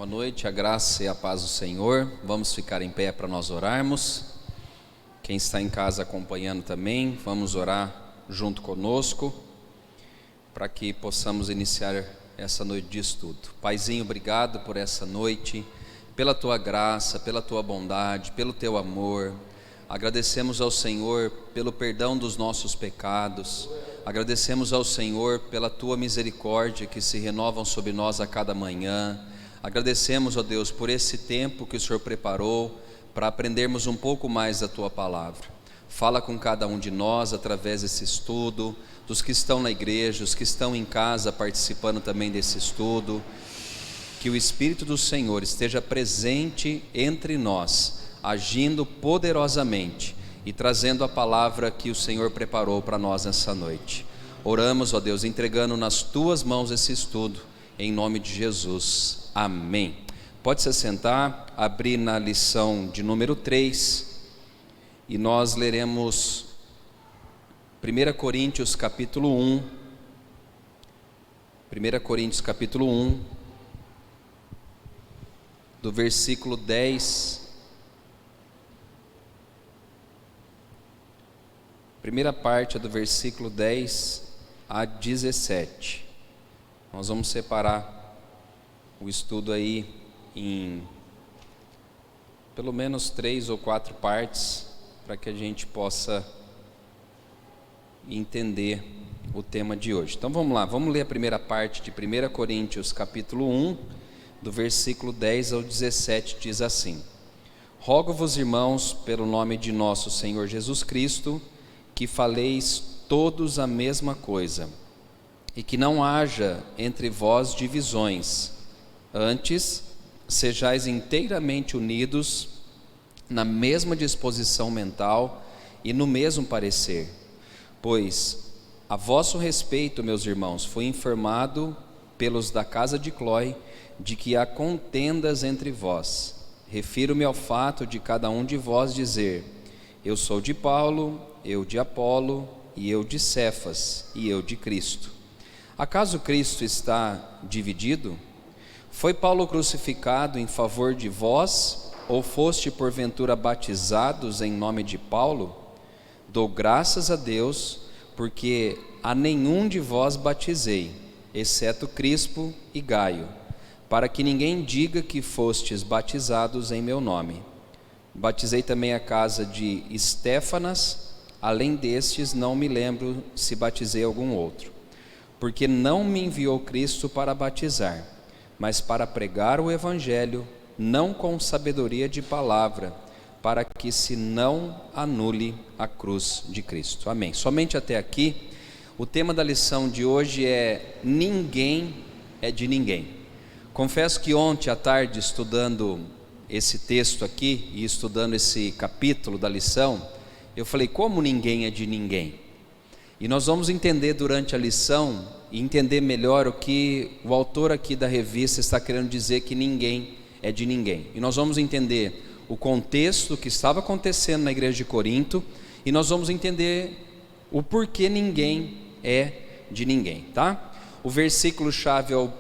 Boa noite, a graça e a paz do Senhor. Vamos ficar em pé para nós orarmos. Quem está em casa acompanhando também, vamos orar junto conosco, para que possamos iniciar essa noite de estudo. Paizinho, obrigado por essa noite, pela Tua graça, pela Tua bondade, pelo Teu amor. Agradecemos ao Senhor pelo perdão dos nossos pecados. Agradecemos ao Senhor pela Tua misericórdia que se renovam sobre nós a cada manhã. Agradecemos, ó Deus, por esse tempo que o Senhor preparou para aprendermos um pouco mais da Tua palavra. Fala com cada um de nós através desse estudo, dos que estão na igreja, os que estão em casa participando também desse estudo. Que o Espírito do Senhor esteja presente entre nós, agindo poderosamente e trazendo a palavra que o Senhor preparou para nós nessa noite. Oramos, ó Deus, entregando nas Tuas mãos esse estudo, em nome de Jesus. Amém. Pode se assentar, abrir na lição de número 3, e nós leremos 1 Coríntios capítulo 1, 1 Coríntios capítulo 1, do versículo 10, primeira parte é do versículo 10 a 17. Nós vamos separar o estudo aí em pelo menos 3 ou 4 partes, para que a gente possa entender o tema de hoje. Então vamos lá, vamos ler a primeira parte de 1 Coríntios capítulo 1, do versículo 10 ao 17, diz assim: Rogo-vos, irmãos, pelo nome de nosso Senhor Jesus Cristo, que faleis todos a mesma coisa, e que não haja entre vós divisões. Antes, sejais inteiramente unidos na mesma disposição mental e no mesmo parecer. Pois, a vosso respeito, meus irmãos, fui informado pelos da casa de Cloé de que há contendas entre vós. Refiro-me ao fato de cada um de vós dizer: eu sou de Paulo, eu de Apolo, e eu de Cefas, e eu de Cristo. Acaso Cristo está dividido? Foi Paulo crucificado em favor de vós, ou foste porventura batizados em nome de Paulo? Dou graças a Deus, porque a nenhum de vós batizei, exceto Crispo e Gaio, para que ninguém diga que fostes batizados em meu nome. Batizei também a casa de Estéfanas, além destes não me lembro se batizei algum outro, porque não me enviou Cristo para batizar, mas para pregar o Evangelho, não com sabedoria de palavra, para que se não anule a cruz de Cristo. Amém. Somente até aqui. O tema da lição de hoje é: ninguém é de ninguém. Confesso que ontem à tarde, estudando esse texto aqui e estudando esse capítulo da lição, eu falei: como ninguém é de ninguém? E nós vamos entender durante a lição e entender melhor o que o autor aqui da revista está querendo dizer, que ninguém é de ninguém. E nós vamos entender o contexto que estava acontecendo na igreja de Corinto, e nós vamos entender o porquê ninguém é de ninguém, tá? O versículo-chave é o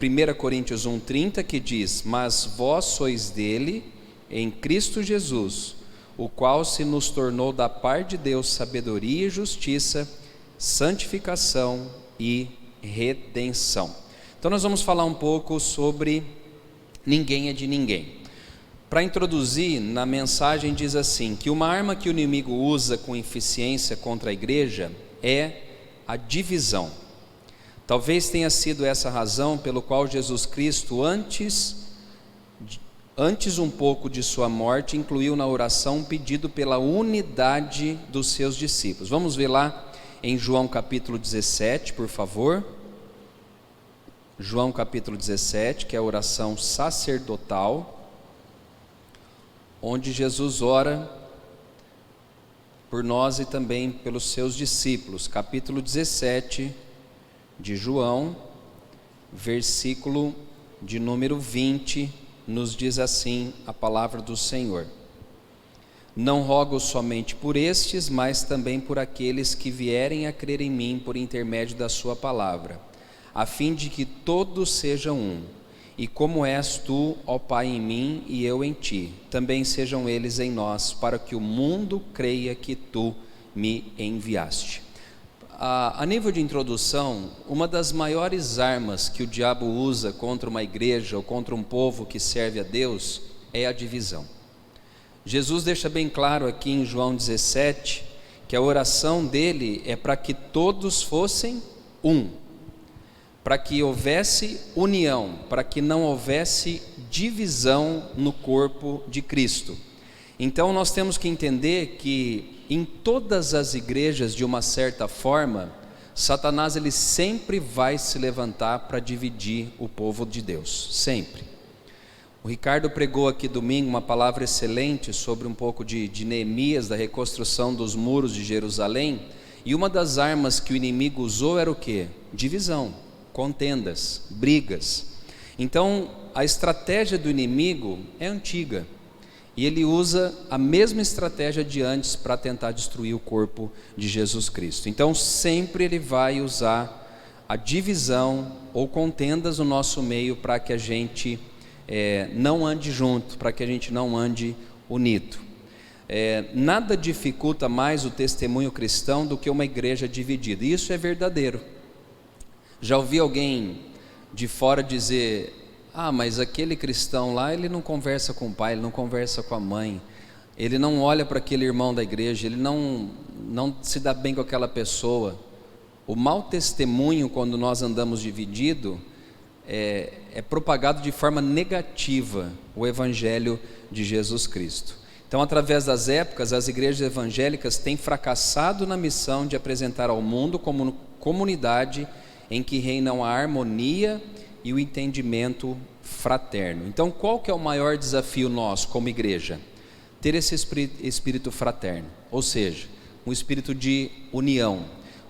1 Coríntios 1,30, que diz: mas vós sois dele, em Cristo Jesus, o qual se nos tornou da parte de Deus sabedoria e justiça, santificação e redenção. Então nós vamos falar um pouco sobre ninguém é de ninguém. Para introduzir, na mensagem diz assim, que uma arma que o inimigo usa com eficiência contra a igreja é a divisão. Talvez tenha sido essa a razão pelo qual Jesus Cristo, antes um pouco de sua morte, incluiu na oração um pedido pela unidade dos seus discípulos. Vamos ver lá em João capítulo 17, por favor. João capítulo 17, que é a oração sacerdotal, onde Jesus ora por nós e também pelos seus discípulos. Capítulo 17 de João, versículo de número 20, nos diz assim a palavra do Senhor: não rogo somente por estes, mas também por aqueles que vierem a crer em mim por intermédio da sua palavra, a fim de que todos sejam um, e como és tu, ó Pai, em mim e eu em ti, também sejam eles em nós, para que o mundo creia que tu me enviaste. A nível de introdução, uma das maiores armas que o diabo usa contra uma igreja ou contra um povo que serve a Deus é a divisão. Jesus deixa bem claro aqui em João 17, que a oração dele é para que todos fossem um, para que houvesse união, para que não houvesse divisão no corpo de Cristo. Então nós temos que entender que em todas as igrejas, de uma certa forma, Satanás ele sempre vai se levantar para dividir o povo de Deus, sempre. O Ricardo pregou aqui domingo uma palavra excelente sobre um pouco de Neemias, da reconstrução dos muros de Jerusalém, e uma das armas que o inimigo usou era o quê? Divisão, contendas, brigas. Então a estratégia do inimigo é antiga, e ele usa a mesma estratégia de antes para tentar destruir o corpo de Jesus Cristo. Então sempre ele vai usar a divisão ou contendas no nosso meio para que a gente não ande junto, para que a gente não ande unido. Nada dificulta mais o testemunho cristão do que uma igreja dividida, e isso é verdadeiro. Já ouvi alguém de fora dizer: mas aquele cristão lá, ele não conversa com o pai, ele não conversa com a mãe, ele não olha para aquele irmão da igreja, ele não se dá bem com aquela pessoa. O mau testemunho, quando nós andamos dividido, é propagado de forma negativa o evangelho de Jesus Cristo. Então, através das épocas, as igrejas evangélicas têm fracassado na missão de apresentar ao mundo como comunidade em que reinam a harmonia e o entendimento fraterno. Então, qual que é o maior desafio nosso como igreja? Ter esse espírito fraterno, ou seja, um espírito de união,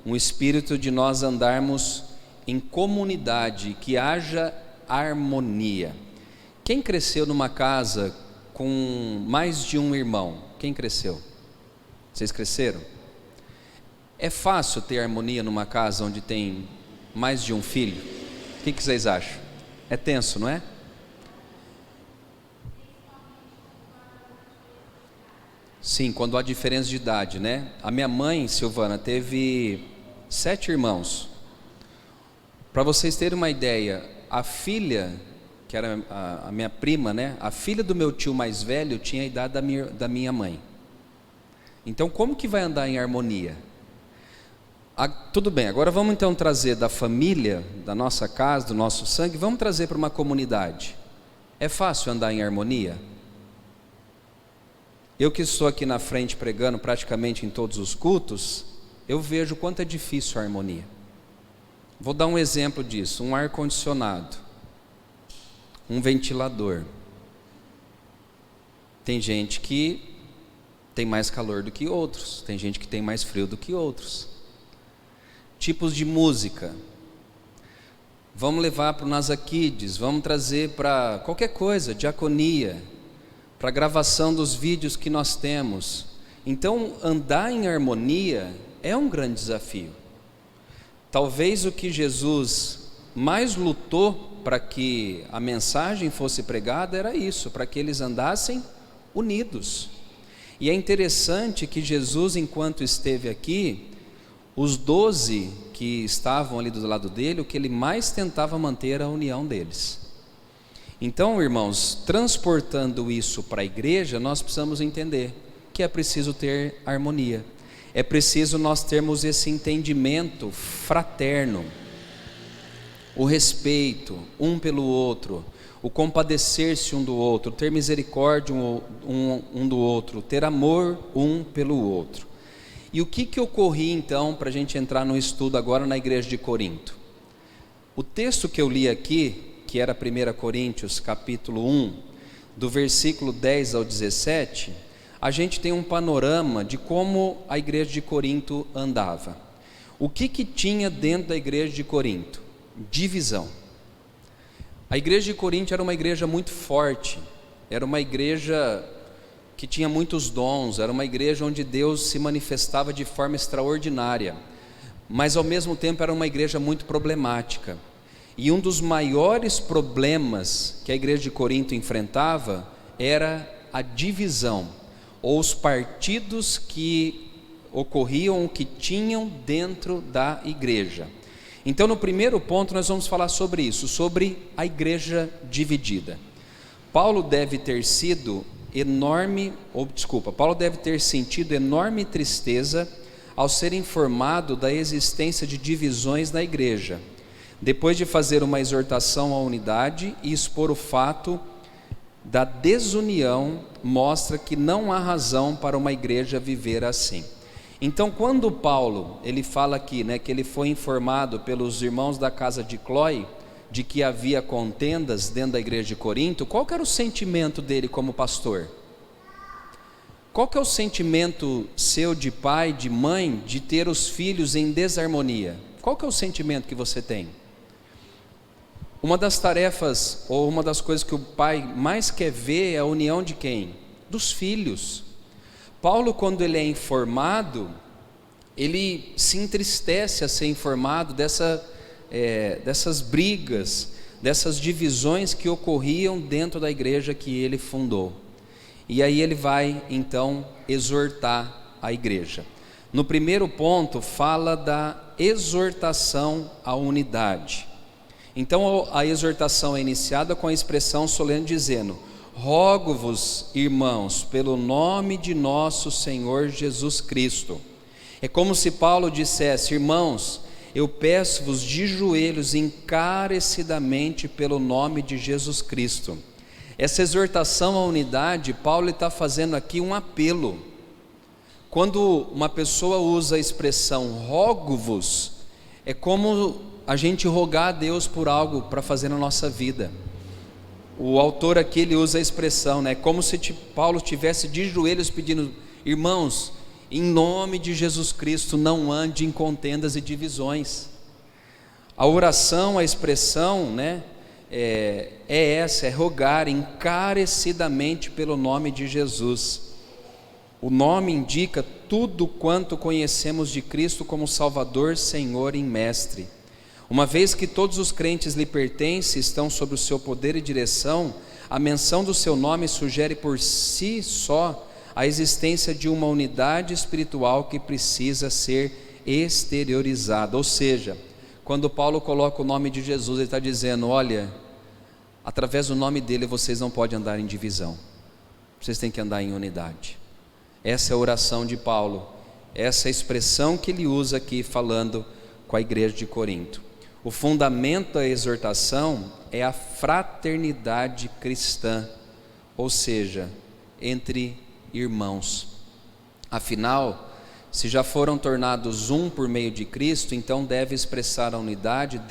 um espírito de nós andarmos em comunidade, que haja harmonia. Quem cresceu numa casa com mais de um irmão? Quem cresceu? Vocês cresceram? É fácil ter harmonia numa casa onde tem mais de um filho? O que vocês acham? É tenso, não é? Sim, quando há diferença de idade, né? A minha mãe, Silvana, teve 7 irmãos. Para vocês terem uma ideia, a filha, que era a minha prima, né? A filha do meu tio mais velho tinha a idade da minha mãe. Então, como que vai andar em harmonia? Tudo bem, agora vamos então trazer da família, da nossa casa, do nosso sangue, vamos trazer para uma comunidade. É fácil andar em harmonia? Eu que estou aqui na frente pregando praticamente em todos os cultos, eu vejo o quanto é difícil a harmonia. Vou dar um exemplo disso: um ar-condicionado, um ventilador. Tem gente que tem mais calor do que outros, tem gente que tem mais frio do que outros. Tipos de música, vamos levar para o NASA Kids, vamos trazer para qualquer coisa, diaconia, para a gravação dos vídeos que nós temos. Então, andar em harmonia é um grande desafio. Talvez o que Jesus mais lutou para que a mensagem fosse pregada era isso, para que eles andassem unidos. E é interessante que Jesus, enquanto esteve aqui, os 12 que estavam ali do lado dele, o que ele mais tentava manter era a união deles. Então, irmãos, transportando isso para a igreja, nós precisamos entender que é preciso ter harmonia. É preciso nós termos esse entendimento fraterno, o respeito um pelo outro, o compadecer-se um do outro, ter misericórdia um do outro, ter amor um pelo outro. E o que ocorria então, para a gente entrar no estudo agora na igreja de Corinto? O texto que eu li aqui, que era 1 Coríntios capítulo 1, do versículo 10 ao 17, a gente tem um panorama de como a igreja de Corinto andava. O que tinha dentro da igreja de Corinto? Divisão. A igreja de Corinto era uma igreja muito forte, era uma igreja que tinha muitos dons, era uma igreja onde Deus se manifestava de forma extraordinária, mas ao mesmo tempo era uma igreja muito problemática. E um dos maiores problemas que a igreja de Corinto enfrentava era a divisão, ou os partidos que ocorriam, que tinham dentro da igreja. Então, no primeiro ponto, nós vamos falar sobre isso, sobre a igreja dividida. Paulo deve ter sentido enorme tristeza ao ser informado da existência de divisões na igreja, depois de fazer uma exortação à unidade e expor o fato da desunião, mostra que não há razão para uma igreja viver assim. Então, quando Paulo, ele fala aqui, que ele foi informado pelos irmãos da casa de Cloé, de que havia contendas dentro da igreja de Corinto, qual que era o sentimento dele como pastor? Qual que é o sentimento seu de pai, de mãe, de ter os filhos em desarmonia? Qual que é o sentimento que você tem? Uma das tarefas, ou uma das coisas que o pai mais quer ver é a união de quem? Dos filhos. Paulo, quando ele é informado, ele se entristece a ser informado dessas brigas, dessas divisões que ocorriam dentro da igreja que ele fundou. E aí ele vai então exortar a igreja. No primeiro ponto fala da exortação à unidade. Então a exortação é iniciada com a expressão solene dizendo: rogo-vos, irmãos, pelo nome de nosso Senhor Jesus Cristo. É como se Paulo dissesse: irmãos, eu peço-vos de joelhos encarecidamente pelo nome de Jesus Cristo. Essa exortação à unidade, Paulo está fazendo aqui um apelo. Quando uma pessoa usa a expressão rogo-vos, é como a gente rogar a Deus por algo para fazer na nossa vida. O autor aqui, ele usa a expressão, como se Paulo estivesse de joelhos pedindo: irmãos, em nome de Jesus Cristo, não ande em contendas e divisões. A oração, a expressão, é essa, é rogar encarecidamente pelo nome de Jesus. O nome indica tudo quanto conhecemos de Cristo como Salvador, Senhor e Mestre. Uma vez que todos os crentes lhe pertencem, estão sob o seu poder e direção, a menção do seu nome sugere por si só a existência de uma unidade espiritual que precisa ser exteriorizada. Ou seja, quando Paulo coloca o nome de Jesus, ele está dizendo: olha, através do nome dele vocês não podem andar em divisão, vocês têm que andar em unidade. Essa é a oração de Paulo, essa é a expressão que ele usa aqui falando com a igreja de Corinto. O fundamento da exortação é a fraternidade cristã, ou seja, entre irmãos. Afinal, se já foram tornados um por meio de Cristo, então deve expressar a unidade,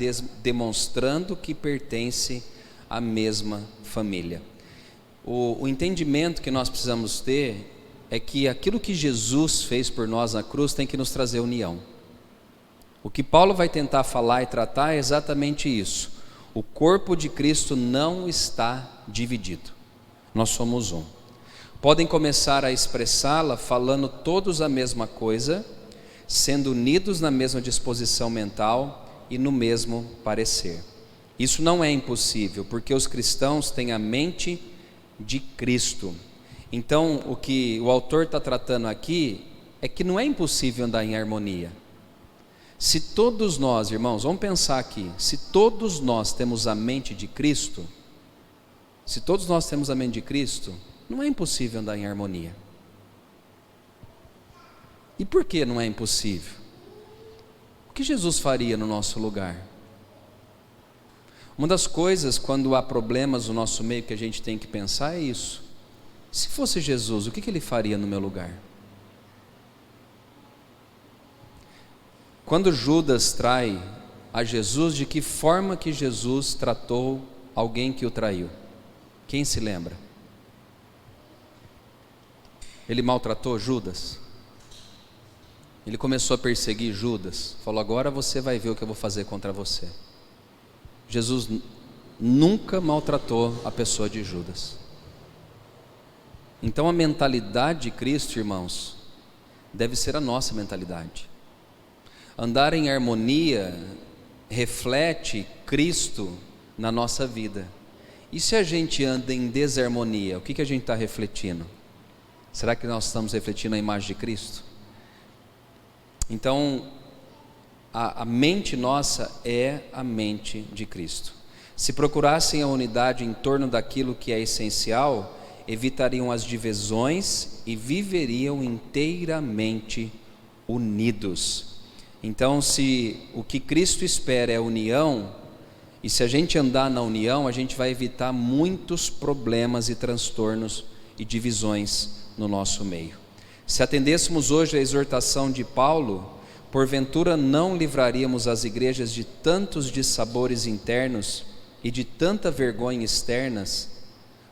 demonstrando que pertence à mesma família. O entendimento que nós precisamos ter é que aquilo que Jesus fez por nós na cruz tem que nos trazer união. O que Paulo vai tentar falar e tratar é exatamente isso. O corpo de Cristo não está dividido, nós somos um. Podem começar a expressá-la falando todos a mesma coisa, sendo unidos na mesma disposição mental e no mesmo parecer. Isso não é impossível, porque os cristãos têm a mente de Cristo. Então, o que o autor está tratando aqui é que não é impossível andar em harmonia. Se todos nós, irmãos, vamos pensar aqui, se todos nós temos a mente de Cristo, não é impossível andar em harmonia. E por que não é impossível? O que Jesus faria no nosso lugar? Uma das coisas, quando há problemas no nosso meio, que a gente tem que pensar é isso: se fosse Jesus, o que ele faria no meu lugar? Quando Judas trai a Jesus, de que forma que Jesus tratou alguém que o traiu? Quem se lembra? Ele maltratou Judas? Ele começou a perseguir Judas? Falou: agora você vai ver o que eu vou fazer contra você. Jesus nunca maltratou a pessoa de Judas. Então a mentalidade de Cristo, irmãos, deve ser a nossa mentalidade. Andar em harmonia reflete Cristo na nossa vida. E se a gente anda em desarmonia, o que a gente está refletindo? Será que nós estamos refletindo a imagem de Cristo? Então, a mente nossa é a mente de Cristo. Se procurassem a unidade em torno daquilo que é essencial, evitariam as divisões e viveriam inteiramente unidos. Então, se o que Cristo espera é união, e se a gente andar na união, a gente vai evitar muitos problemas e transtornos e divisões no nosso meio. Se atendêssemos hoje à exortação de Paulo, porventura não livraríamos as igrejas de tantos dissabores internos e de tanta vergonha externas,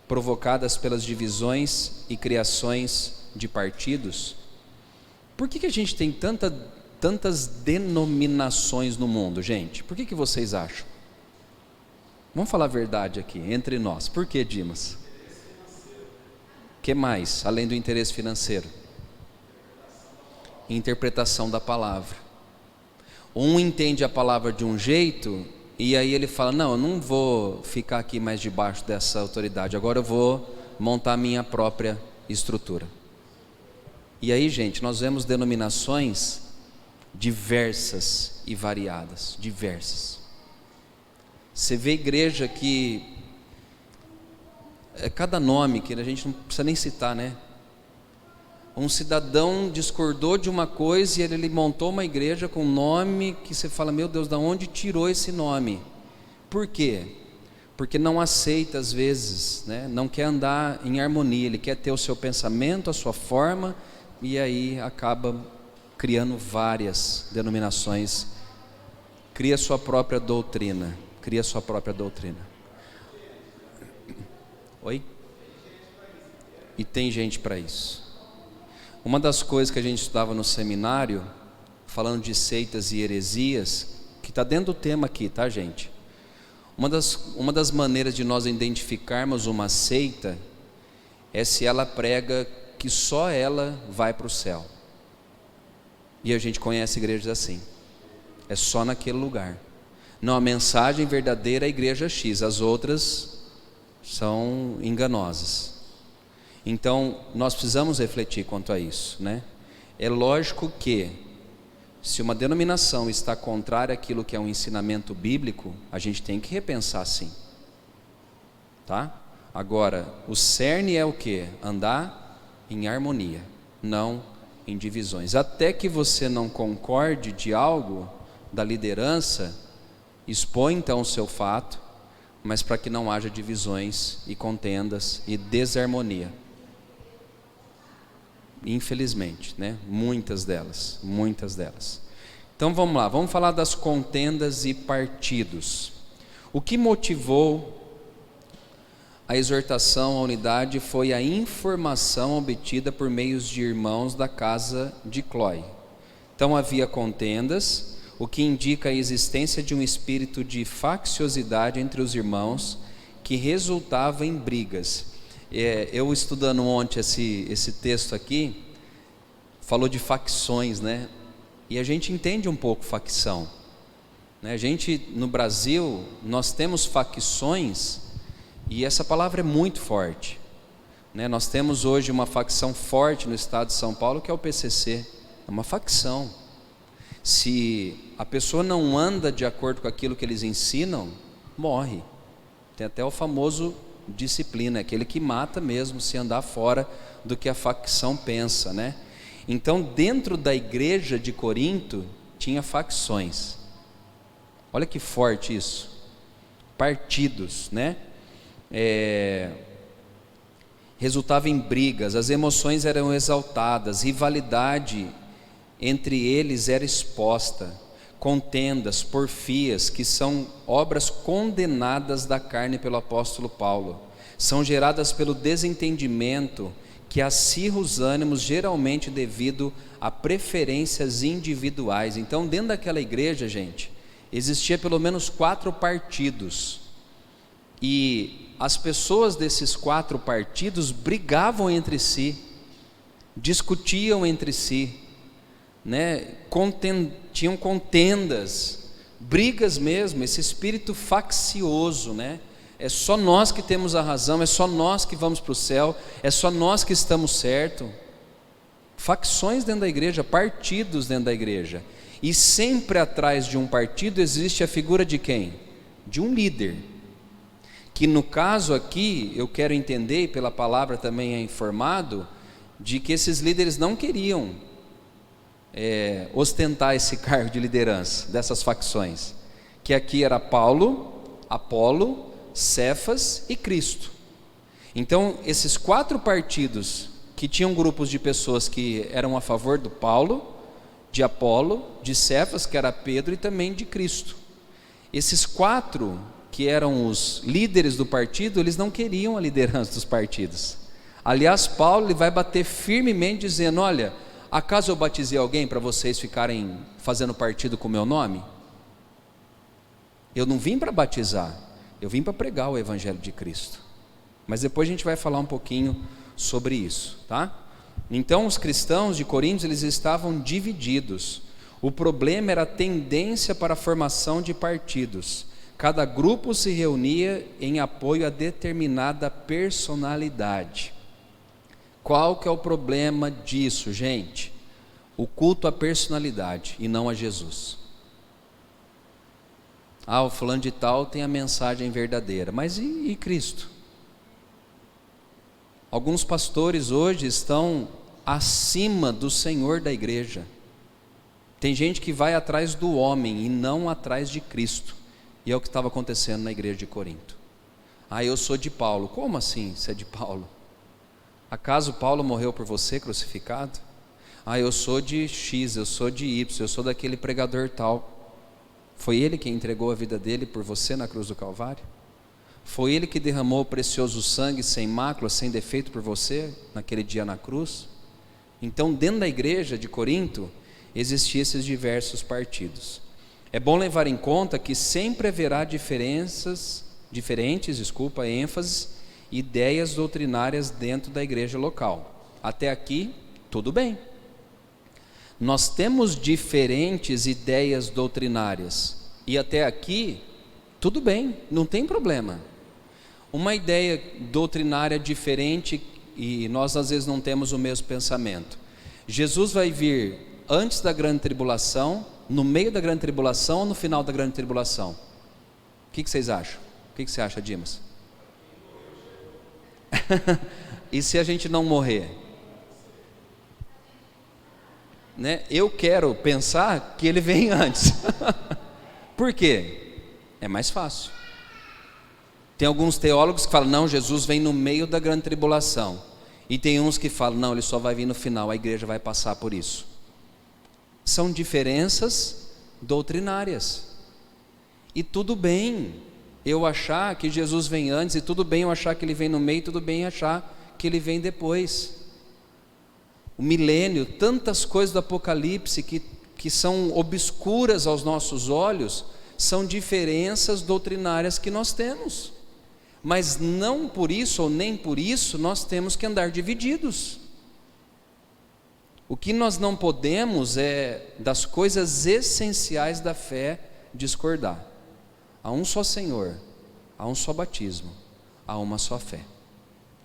provocadas pelas divisões e criações de partidos? Por que a gente tem tantas denominações no mundo, gente? Por que vocês acham? Vamos falar a verdade aqui, entre nós. Por que, Dimas? O que mais, além do interesse financeiro? Interpretação da palavra. Um entende a palavra de um jeito, e aí ele fala, não, eu não vou ficar aqui mais debaixo dessa autoridade, agora eu vou montar a minha própria estrutura. E aí, gente, nós vemos denominações diversas e variadas, diversas. Você vê igreja que é cada nome que a gente não precisa nem citar, né? Um cidadão discordou de uma coisa e ele montou uma igreja com um nome que você fala, meu Deus, de onde tirou esse nome? Por quê? Porque não aceita às vezes, né? Não quer andar em harmonia, ele quer ter o seu pensamento, a sua forma, e aí acaba criando várias denominações, cria sua própria doutrina. Oi? E tem gente para isso. Uma das coisas que a gente estudava no seminário, falando de seitas e heresias, que está dentro do tema aqui, tá, gente? Uma das maneiras de nós identificarmos uma seita é se ela prega que só ela vai para o céu. E a gente conhece igrejas assim. É só naquele lugar. Não, a mensagem verdadeira é a igreja X, as outras são enganosas. Então, nós precisamos refletir quanto a isso, né? É lógico que, se uma denominação está contrária àquilo que é um ensinamento bíblico, a gente tem que repensar sim, tá? Agora, o cerne é o quê? Andar em harmonia, não em divisões. Até que você não concorde de algo da liderança, expõe então o seu fato, mas para que não haja divisões e contendas e desarmonia. Infelizmente, né? Muitas delas. Então vamos lá, vamos falar das contendas e partidos. O que motivou a exortação à unidade foi a informação obtida por meios de irmãos da casa de Cloé. Então havia contendas, o que indica a existência de um espírito de facciosidade entre os irmãos, que resultava em brigas. Eu estudando ontem esse texto aqui, falou de facções, né? E a gente entende um pouco facção, né? A gente, no Brasil, nós temos facções, e essa palavra é muito forte, né? Nós temos hoje uma facção forte no estado de São Paulo, que é o PCC, é uma facção. Se a pessoa não anda de acordo com aquilo que eles ensinam, morre. Tem até o famoso disciplina, aquele que mata mesmo se andar fora do que a facção pensa, né? Então, dentro da igreja de Corinto tinha facções. Olha que forte isso. Partidos, né? Resultava em brigas, as emoções eram exaltadas, rivalidade entre eles era exposta, contendas, porfias, que são obras condenadas da carne pelo apóstolo Paulo, são geradas pelo desentendimento que acirra os ânimos, geralmente devido a preferências individuais. Então, dentro daquela igreja, gente, existia pelo menos 4 partidos, e as pessoas desses 4 partidos brigavam entre si, discutiam entre si, né? Tinham contendas brigas mesmo, esse espírito faccioso, né? É só nós que temos a razão, é só nós que vamos para o céu, é só nós que estamos certo. Facções dentro da igreja, partidos dentro da igreja. E sempre atrás de um partido existe a figura de quem? De um líder. Que no caso aqui, eu quero entender, e pela palavra também é informado, de que esses líderes não queriam ostentar esse cargo de liderança dessas facções. Que aqui era Paulo, Apolo, Cefas e Cristo. Então, esses 4 partidos que tinham grupos de pessoas que eram a favor do Paulo, de Apolo, de Cefas, que era Pedro, e também de Cristo. Esses 4 que eram os líderes do partido, eles não queriam a liderança dos partidos. Aliás, Paulo ele vai bater firmemente dizendo: olha, acaso eu batizei alguém para vocês ficarem fazendo partido com o meu nome? Eu não vim para batizar, eu vim para pregar o Evangelho de Cristo. Mas depois a gente vai falar um pouquinho sobre isso, tá? Então os cristãos de Corinto, eles estavam divididos. O problema era a tendência para a formação de partidos. Cada grupo se reunia em apoio a determinada personalidade. Qual que é o problema disso, gente? O culto à personalidade e não a Jesus. O fulano de tal tem a mensagem verdadeira, mas e Cristo? Alguns pastores hoje estão acima do Senhor da igreja. Tem gente que vai atrás do homem e não atrás de Cristo. E é o que estava acontecendo na igreja de Corinto. Eu sou de Paulo. Como assim você é de Paulo? Acaso Paulo morreu por você crucificado? Eu sou de X, eu sou de Y, eu sou daquele pregador tal. Foi ele quem entregou a vida dele por você na cruz do Calvário? Foi ele que derramou o precioso sangue sem mácula, sem defeito por você naquele dia na cruz? Então, dentro da igreja de Corinto, existiam esses diversos partidos. É bom levar em conta que sempre haverá diferentes, ênfases, ideias doutrinárias dentro da igreja local. Até aqui, tudo bem. Nós temos diferentes ideias doutrinárias, e até aqui, tudo bem, não tem problema. Uma ideia doutrinária diferente, e nós às vezes não temos o mesmo pensamento. Jesus vai vir antes da grande tribulação, no meio da grande tribulação ou no final da grande tribulação? O que vocês acham? O que você acha, Dimas? E se a gente não morrer? Né? Eu quero pensar que ele vem antes. Por quê? É mais fácil. Tem alguns teólogos que falam: não, Jesus vem no meio da grande tribulação. E tem uns que falam: não, ele só vai vir no final, a igreja vai passar por isso. São diferenças doutrinárias. E tudo bem eu achar que Jesus vem antes, e tudo bem eu achar que ele vem no meio, e tudo bem eu achar que ele vem depois. O milênio, tantas coisas do Apocalipse que são obscuras aos nossos olhos, são diferenças doutrinárias que nós temos. Mas não por isso ou nem por isso nós temos que andar divididos. O que nós não podemos é das coisas essenciais da fé discordar. Há um só Senhor, há um só batismo, há uma só fé.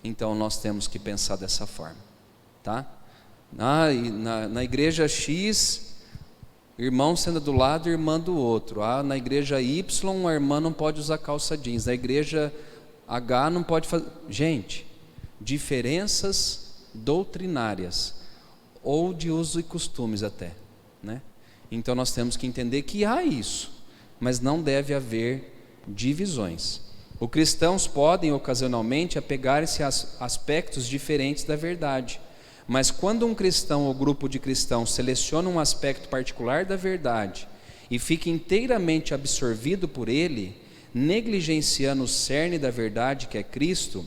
Então nós temos que pensar dessa forma, tá? Na igreja X, irmão sendo do lado e irmã do outro. Na igreja Y, a irmã não pode usar calça jeans. Na igreja H não pode fazer. Gente, diferenças doutrinárias ou de uso e costumes até, né? Então nós temos que entender que há isso, mas não deve haver divisões. Os cristãos podem ocasionalmente apegar-se a aspectos diferentes da verdade, mas quando um cristão ou grupo de cristãos seleciona um aspecto particular da verdade e fica inteiramente absorvido por ele, negligenciando o cerne da verdade que é Cristo,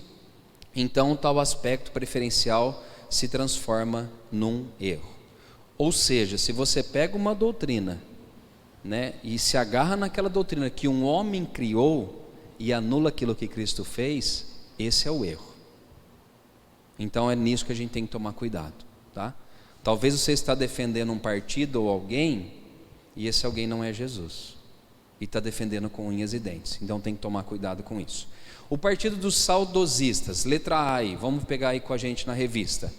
então tal aspecto preferencial se transforma num erro. Ou seja, se você pega uma doutrina, né, e se agarra naquela doutrina que um homem criou e anula aquilo que Cristo fez, esse é o erro. Então é nisso que a gente tem que tomar cuidado, tá? Talvez você está defendendo um partido ou alguém, e esse alguém não é Jesus. e está defendendo com unhas e dentes. Então tem que tomar cuidado com isso. O partido dos saudosistas, letra A aí, vamos pegar aí com a gente na revista.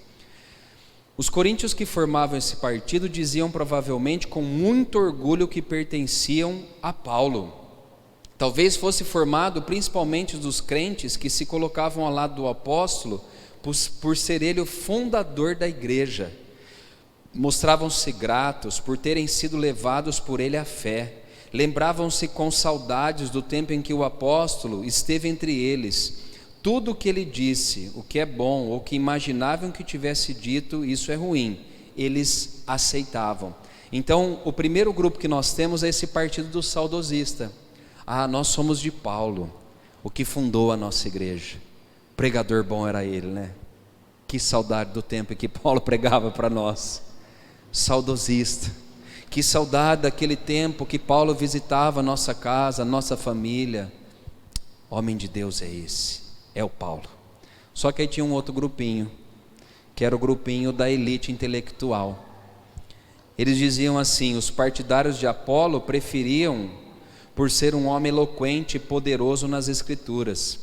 Os coríntios que formavam esse partido diziam provavelmente com muito orgulho que pertenciam a Paulo. Talvez fosse formado principalmente dos crentes que se colocavam ao lado do apóstolo por ser ele o fundador da igreja. Mostravam-se gratos por terem sido levados por ele à fé. Lembravam-se com saudades do tempo em que o apóstolo esteve entre eles. Tudo o que ele disse, o que é bom ou que imaginavam que tivesse dito, isso é ruim, eles aceitavam. Então, o primeiro grupo que nós temos é esse partido do saudosista. Nós somos de Paulo, o que fundou a nossa igreja. Pregador bom era ele, né? Que saudade do tempo em que Paulo pregava para nós. Saudosista. Que saudade daquele tempo que Paulo visitava a nossa casa, a nossa família. Homem de Deus é esse, é o Paulo. Só que aí tinha um outro grupinho, que era o grupinho da elite intelectual. Eles diziam assim: os partidários de Apolo preferiam por ser um homem eloquente e poderoso nas escrituras.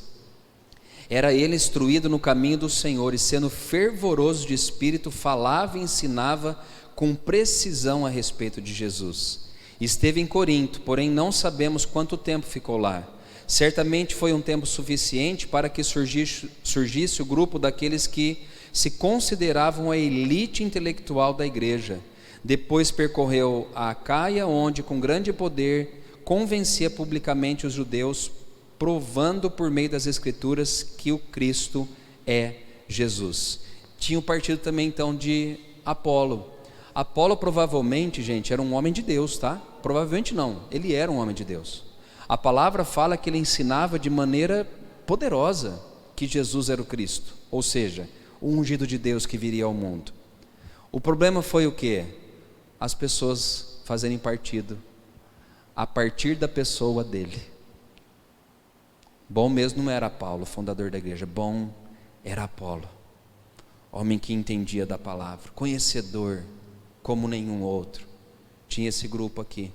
Era ele instruído no caminho do Senhor, e sendo fervoroso de espírito, falava e ensinava com precisão a respeito de Jesus. Esteve em Corinto, porém não sabemos quanto tempo ficou lá. Certamente foi um tempo suficiente para que surgisse o grupo daqueles que se consideravam a elite intelectual da igreja. Depois percorreu a Acaia, onde com grande poder convencia publicamente os judeus, provando por meio das escrituras que o Cristo é Jesus. Tinha o partido também então de Apolo. Apolo provavelmente, gente, era um homem de Deus, tá? Provavelmente não, ele era um homem de Deus. A palavra fala que ele ensinava de maneira poderosa que Jesus era o Cristo, ou seja, o ungido de Deus que viria ao mundo. O problema foi o quê? As pessoas fazerem partido a partir da pessoa dele. Bom mesmo não era Paulo, fundador da igreja, bom era Apolo, homem que entendia da palavra, conhecedor como nenhum outro. Tinha esse grupo aqui,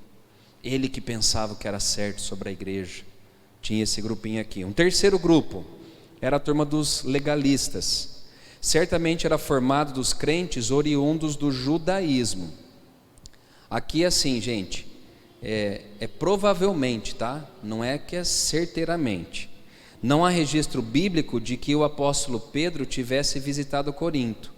ele que pensava que era certo sobre a igreja, tinha esse grupinho aqui. Um terceiro grupo era a turma dos legalistas, certamente era formado dos crentes oriundos do judaísmo. Aqui assim, gente, é provavelmente, tá? Não é que é certeiramente. Não há registro bíblico de que o apóstolo Pedro tivesse visitado Corinto,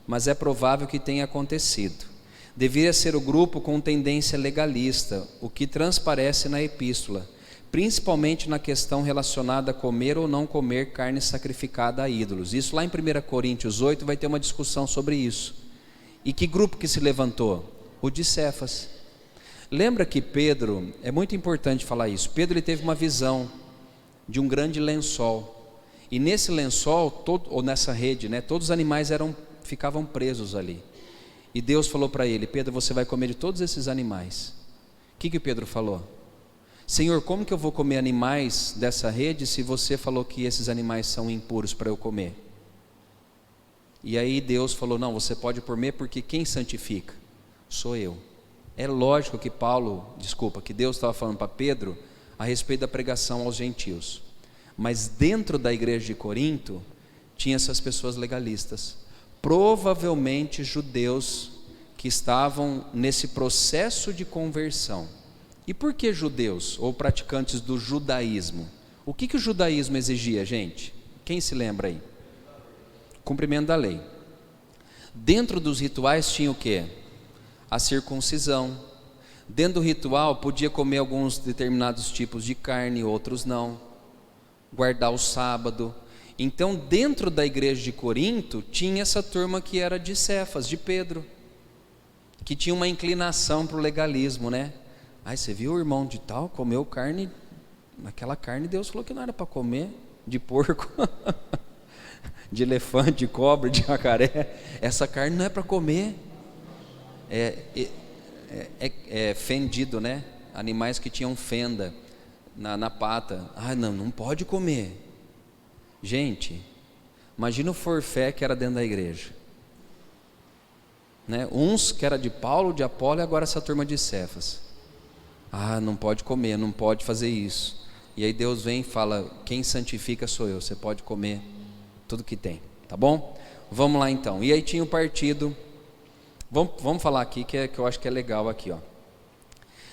mas é provável que tenha acontecido. Deveria ser o grupo com tendência legalista, o que transparece na epístola, principalmente na questão relacionada a comer ou não comer carne sacrificada a ídolos. Isso lá em 1 Coríntios 8 vai ter uma discussão sobre isso. E que grupo que se levantou? O de Cefas. Lembra que Pedro, é muito importante falar isso, Pedro ele teve uma visão de um grande lençol, e nesse lençol, ou nessa rede, né, todos os animais ficavam presos ali, e Deus falou para ele: Pedro, você vai comer de todos esses animais. O que Pedro falou? Senhor, como que eu vou comer animais dessa rede se você falou que esses animais são impuros para eu comer? E aí Deus falou: não, você pode comer, porque quem santifica? Sou eu. É lógico que que Deus estava falando para Pedro a respeito da pregação aos gentios, mas dentro da igreja de Corinto tinha essas pessoas legalistas, provavelmente judeus que estavam nesse processo de conversão. E por que judeus ou praticantes do judaísmo? O que o judaísmo exigia, gente? Quem se lembra aí? Cumprimento da lei. Dentro dos rituais tinha o quê? A circuncisão. Dentro do ritual podia comer alguns determinados tipos de carne, outros não. Guardar o sábado. Então dentro da igreja de Corinto tinha essa turma que era de Cefas, de Pedro, que tinha uma inclinação para o legalismo, né? Você viu o irmão de tal, comeu carne, aquela carne Deus falou que não era para comer, de porco, de elefante, de cobra, de jacaré, essa carne não é para comer. Fendido, né? Animais que tinham fenda na pata. Não pode comer. Gente, imagina o forfé que era dentro da igreja, né? Uns que era de Paulo, de Apolo, e agora essa turma de Cefas. não pode comer, não pode fazer isso. E aí Deus vem e fala: quem santifica sou eu, você pode comer tudo que tem, tá bom? Vamos lá então. E aí tinha o partido, vamos falar aqui que eu acho que é legal aqui, ó.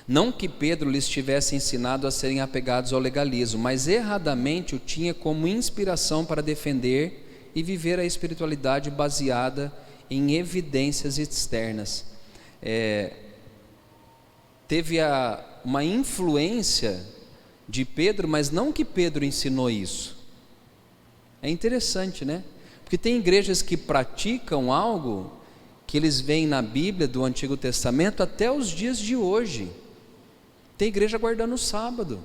Não que Pedro lhes tivesse ensinado a serem apegados ao legalismo, mas erradamente o tinha como inspiração para defender e viver a espiritualidade baseada em evidências externas. Teve uma influência de Pedro, mas não que Pedro ensinou isso. É interessante, né? Porque tem igrejas que praticam algo que eles veem na Bíblia do Antigo Testamento até os dias de hoje. Tem igreja guardando o sábado,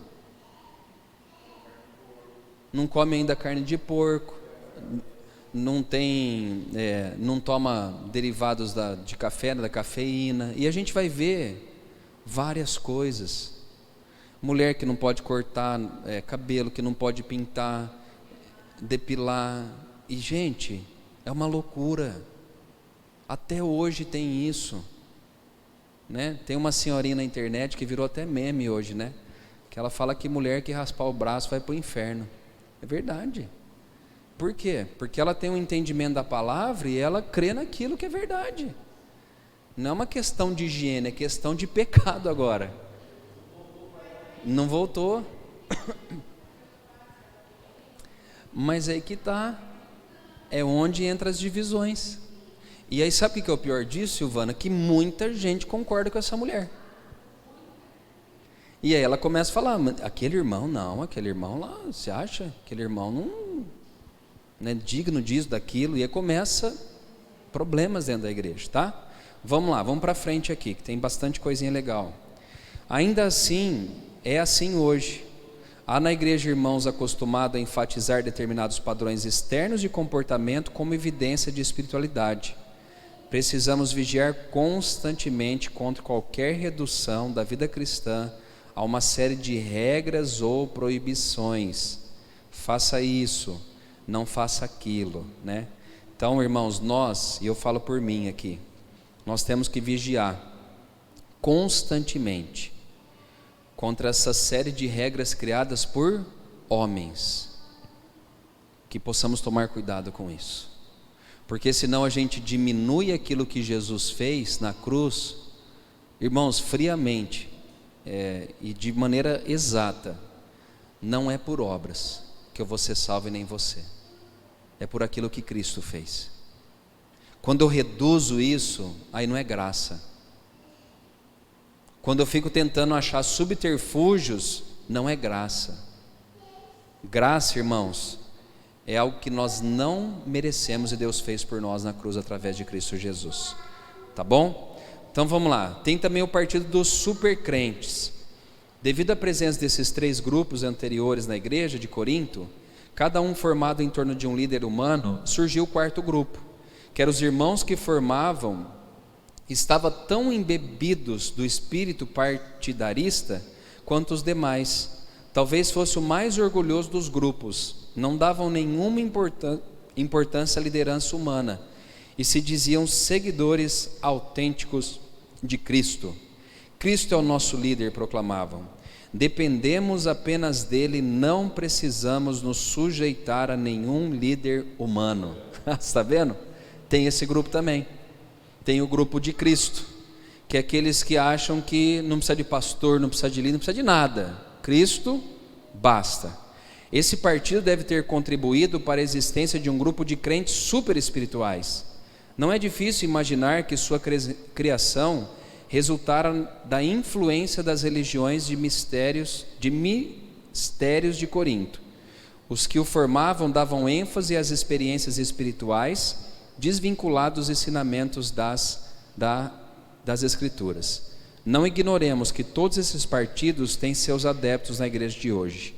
não come ainda carne de porco, não toma derivados de café, da cafeína, e a gente vai ver várias coisas. Mulher que não pode cortar cabelo, que não pode pintar, depilar, e gente, é uma loucura. Até hoje tem isso, né? Tem uma senhorinha na internet que virou até meme hoje, né? Que ela fala que mulher que raspar o braço vai para o inferno. É verdade. Por quê? Porque ela tem um entendimento da palavra e ela crê naquilo que é verdade. Não é uma questão de higiene, é questão de pecado agora. Não voltou. Mas aí que está. É onde entram as divisões. E aí sabe o que é o pior disso, Silvana? Que muita gente concorda com essa mulher. E aí ela começa a falar: aquele irmão lá, você acha? Aquele irmão não é digno disso, daquilo. E aí começa problemas dentro da igreja, tá? Vamos lá, vamos para frente aqui, que tem bastante coisinha legal. Ainda assim, é assim hoje. Há na igreja irmãos acostumados a enfatizar determinados padrões externos de comportamento como evidência de espiritualidade. Precisamos vigiar constantemente contra qualquer redução da vida cristã a uma série de regras ou proibições. Faça isso, não faça aquilo, né? Então, irmãos, e eu falo por mim aqui, nós temos que vigiar constantemente contra essa série de regras criadas por homens, que possamos tomar cuidado com isso. Porque senão a gente diminui aquilo que Jesus fez na cruz, irmãos, friamente, e de maneira exata. Não é por obras que eu vou ser salvo e nem você, é por aquilo que Cristo fez. Quando eu reduzo isso, aí não é graça. Quando eu fico tentando achar subterfúgios, não é graça. Graça, irmãos, é algo que nós não merecemos e Deus fez por nós na cruz através de Cristo Jesus. Tá bom? Então vamos lá. Tem também o partido dos supercrentes. Devido à presença desses 3 grupos anteriores na igreja de Corinto, cada um formado em torno de um líder humano, surgiu o 4º grupo, que eram os irmãos que formavam, estavam tão embebidos do espírito partidarista quanto os demais. Talvez fosse o mais orgulhoso dos grupos. Não davam nenhuma importância à liderança humana e se diziam seguidores autênticos de Cristo. Cristo é o nosso líder, proclamavam. Dependemos apenas dele, não precisamos nos sujeitar a nenhum líder humano. Está vendo? Tem esse grupo também. Tem o grupo de Cristo, que é aqueles que acham que não precisa de pastor, não precisa de líder, não precisa de nada. Cristo, basta. Esse partido deve ter contribuído para a existência de um grupo de crentes super espirituais. Não é difícil imaginar que sua criação resultara da influência das religiões de mistérios de Corinto. Os que o formavam davam ênfase às experiências espirituais, desvinculados dos ensinamentos das Escrituras. Não ignoremos que todos esses partidos têm seus adeptos na igreja de hoje.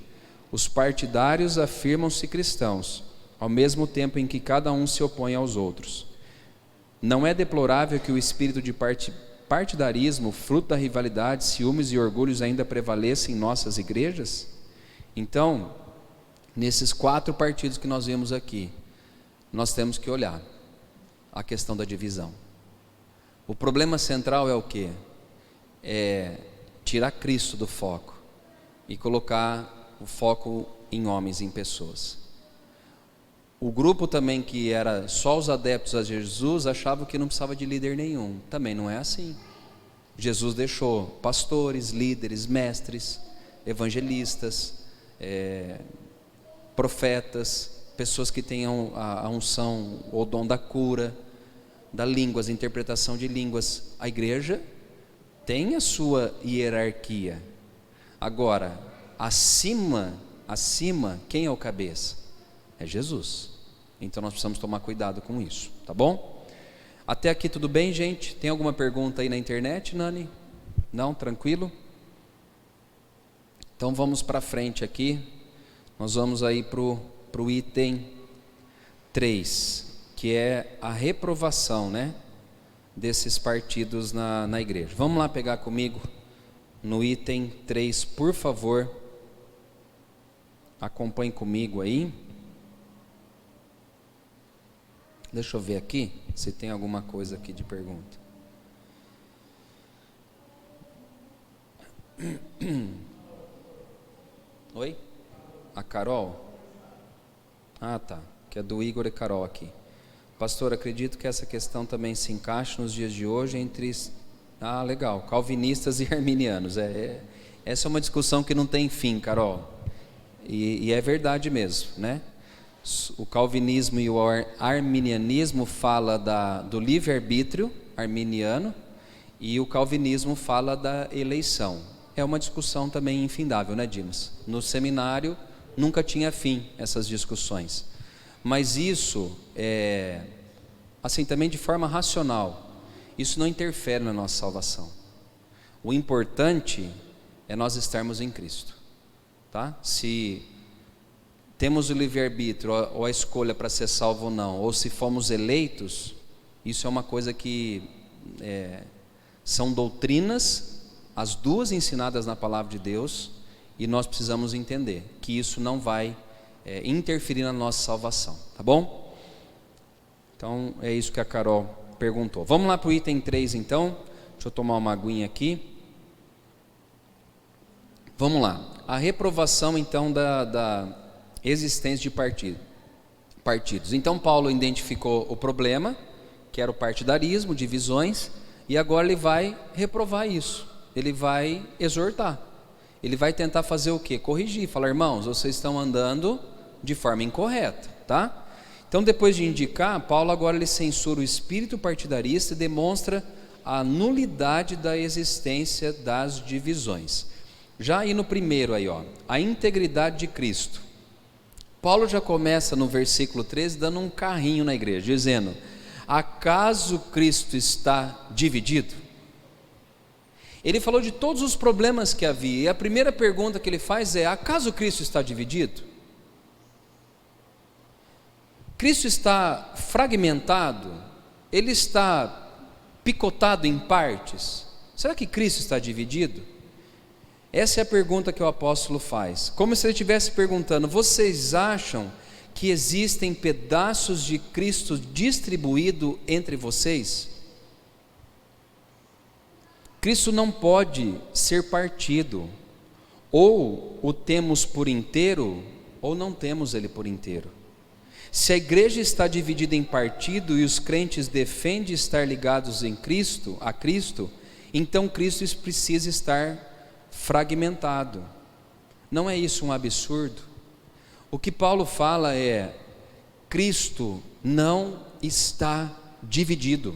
Os partidários afirmam-se cristãos, ao mesmo tempo em que cada um se opõe aos outros. Não é deplorável que o espírito de partidarismo, fruto da rivalidade, ciúmes e orgulhos ainda prevaleça em nossas igrejas? Então, nesses 4 partidos que nós vemos aqui, nós temos que olhar a questão da divisão. O problema central é o quê? tirar Cristo do foco e colocar o foco em homens, em pessoas. O grupo também que era só os adeptos a Jesus achava que não precisava de líder nenhum. Também não é assim. Jesus deixou pastores, líderes, mestres, evangelistas, profetas, pessoas que tenham a unção ou dom da cura, da línguas, interpretação de línguas. A igreja tem a sua hierarquia. Agora, acima, quem é o cabeça? É Jesus. Então nós precisamos tomar cuidado com isso, tá bom? Até aqui tudo bem, gente? Tem alguma pergunta aí na internet, Nani? Não? Tranquilo? Então vamos para frente aqui. Nós vamos aí para o item 3, que é a reprovação, né, desses partidos na igreja. Vamos lá pegar comigo no item 3, por favor. Acompanhe comigo aí. Deixa eu ver aqui se tem alguma coisa aqui de pergunta. Oi? A Carol? Ah, tá. Que é do Igor e Carol aqui. Pastor, acredito que essa questão também se encaixa nos dias de hoje entre... Ah, legal. Calvinistas e arminianos. Essa é uma discussão que não tem fim, Carol. E é verdade mesmo, né? O calvinismo e o arminianismo fala do livre-arbítrio arminiano, e o calvinismo fala da eleição. É uma discussão também infindável, né, Dimas? No seminário nunca tinha fim essas discussões, mas isso assim, também de forma racional, isso não interfere na nossa salvação. O importante é nós estarmos em Cristo, tá? Se temos o livre-arbítrio ou a escolha para ser salvo ou não, ou se fomos eleitos, isso é uma coisa que são doutrinas, as duas ensinadas na palavra de Deus, e nós precisamos entender que isso não vai interferir na nossa salvação, tá bom? Então é isso que a Carol perguntou. Vamos lá para o item 3 então. Deixa eu tomar uma aguinha aqui. Vamos lá. A reprovação então da existência de partidos. Então Paulo identificou o problema, que era o partidarismo, divisões, e agora ele vai reprovar isso. Ele vai exortar. Ele vai tentar fazer o quê? Corrigir, falar: irmãos, vocês estão andando de forma incorreta, tá? Então, depois de indicar, Paulo agora ele censura o espírito partidarista e demonstra a nulidade da existência das divisões. Já aí no primeiro aí, a integridade de Cristo. Paulo já começa no versículo 13 dando um carrinho na igreja, dizendo: acaso Cristo está dividido? Ele falou de todos os problemas que havia, e a primeira pergunta que ele faz é: acaso Cristo está dividido? Cristo está fragmentado? Ele está picotado em partes? Será que Cristo está dividido? Essa é a pergunta que o apóstolo faz, como se ele estivesse perguntando: vocês acham que existem pedaços de Cristo distribuído entre vocês? Cristo não pode ser partido, ou o temos por inteiro, ou não temos ele por inteiro. Se a igreja está dividida em partido e os crentes defendem estar ligados em Cristo, a Cristo, então Cristo precisa estar fragmentado. Não é isso um absurdo? O que Paulo fala é: Cristo não está dividido,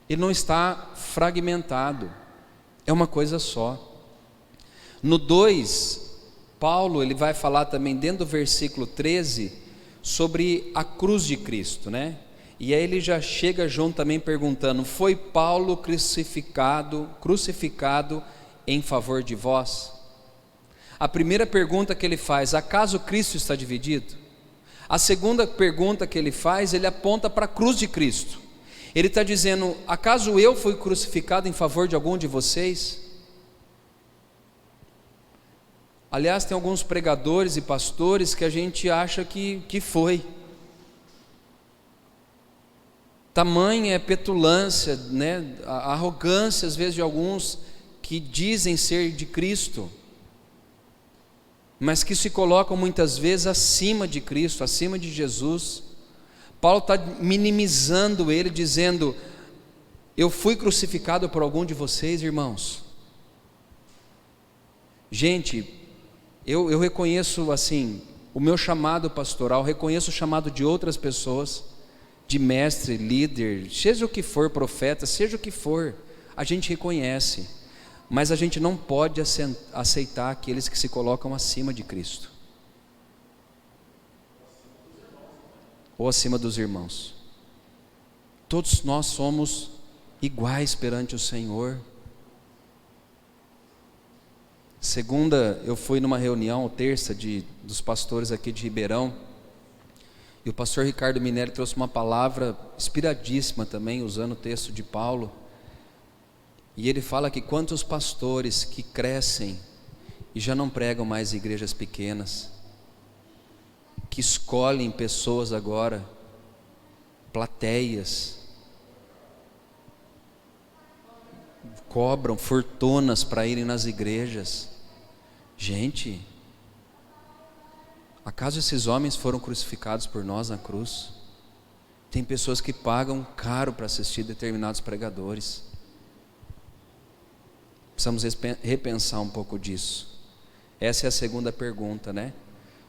ele não está fragmentado, é uma coisa só. No 2, Paulo ele vai falar também dentro do versículo 13 sobre a cruz de Cristo, né? E aí ele já chega junto também perguntando: foi Paulo crucificado em favor de vós? A primeira pergunta que ele faz: acaso Cristo está dividido? A segunda pergunta que ele faz, ele aponta para a cruz de Cristo. Ele está dizendo: acaso eu fui crucificado em favor de algum de vocês? Aliás, tem alguns pregadores e pastores que a gente acha que foi. Tamanha é petulância, né? A arrogância às vezes de alguns que dizem ser de Cristo, mas que se colocam muitas vezes acima de Cristo, acima de Jesus. Paulo está minimizando ele, dizendo: eu fui crucificado por algum de vocês, irmãos. Gente, eu reconheço assim, o meu chamado pastoral, reconheço o chamado de outras pessoas, de mestre, líder, seja o que for, profeta, seja o que for, a gente reconhece, mas a gente não pode aceitar aqueles que se colocam acima de Cristo, ou acima dos irmãos. Todos nós somos iguais perante o Senhor. Segunda, eu fui numa reunião, terça, dos pastores aqui de Ribeirão, e o pastor Ricardo Minelli trouxe uma palavra inspiradíssima também, usando o texto de Paulo, e ele fala que quantos pastores que crescem e já não pregam mais em igrejas pequenas, que escolhem pessoas agora, plateias, cobram fortunas para irem nas igrejas. Gente, acaso esses homens foram crucificados por nós na cruz? Tem pessoas que pagam caro para assistir determinados pregadores. Precisamos repensar um pouco disso. Essa é a segunda pergunta, né?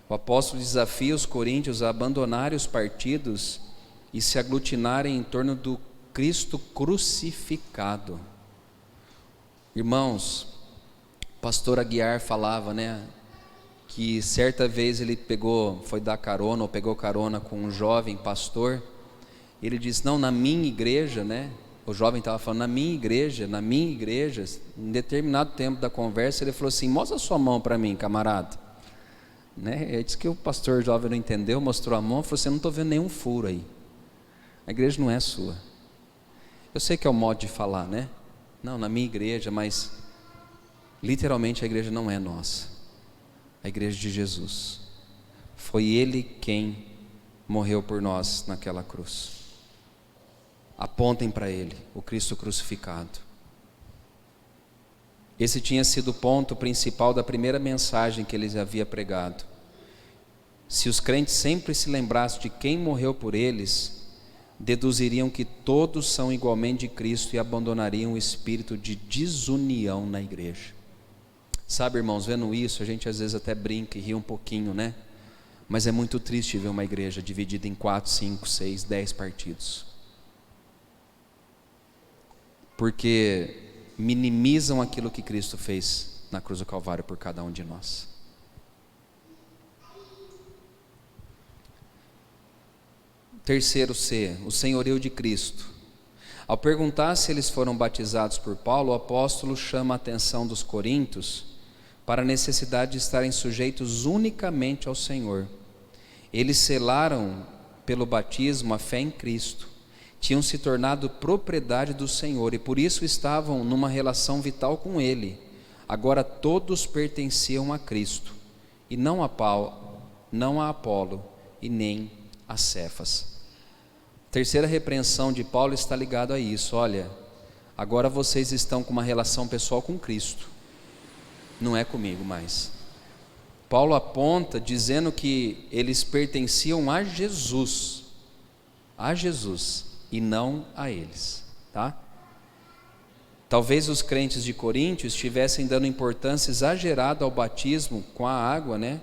O apóstolo desafia os coríntios a abandonarem os partidos e se aglutinarem em torno do Cristo crucificado. Irmãos, o pastor Aguiar falava, né, que certa vez ele foi dar carona, ou pegou carona com um jovem pastor. Ele disse: não, na minha igreja, né? O jovem estava falando, na minha igreja, em determinado tempo da conversa, ele falou assim: mostra a sua mão para mim, camarada. Né? Ele disse que o pastor jovem não entendeu, mostrou a mão, falou assim: eu não estou vendo nenhum furo aí, a igreja não é sua. Eu sei que é o modo de falar, né? Não, na minha igreja, mas literalmente a igreja não é nossa, a igreja de Jesus. Foi Ele quem morreu por nós naquela cruz. Apontem para Ele, o Cristo crucificado. Esse tinha sido o ponto principal da primeira mensagem que eles haviam pregado. Se os crentes sempre se lembrassem de quem morreu por eles, deduziriam que todos são igualmente de Cristo e abandonariam o espírito de desunião na igreja. Sabe, irmãos, vendo isso, a gente às vezes até brinca e ri um pouquinho, né? Mas é muito triste ver uma igreja dividida em 4, 5, 6, 10 partidos. Porque minimizam aquilo que Cristo fez na cruz do Calvário por cada um de nós. Terceiro C, o senhorio de Cristo. Ao perguntar se eles foram batizados por Paulo, o apóstolo chama a atenção dos coríntios para a necessidade de estarem sujeitos unicamente ao Senhor. Eles selaram pelo batismo a fé em Cristo, tinham se tornado propriedade do Senhor e por isso estavam numa relação vital com Ele. Agora todos pertenciam a Cristo, e não a Paulo, não a Apolo e nem a Cefas. Terceira repreensão de Paulo está ligada a isso. Olha, agora vocês estão com uma relação pessoal com Cristo, não é comigo mais. Paulo aponta dizendo que eles pertenciam a Jesus, e não a eles, tá? Talvez os crentes de Corinto estivessem dando importância exagerada ao batismo com a água, né?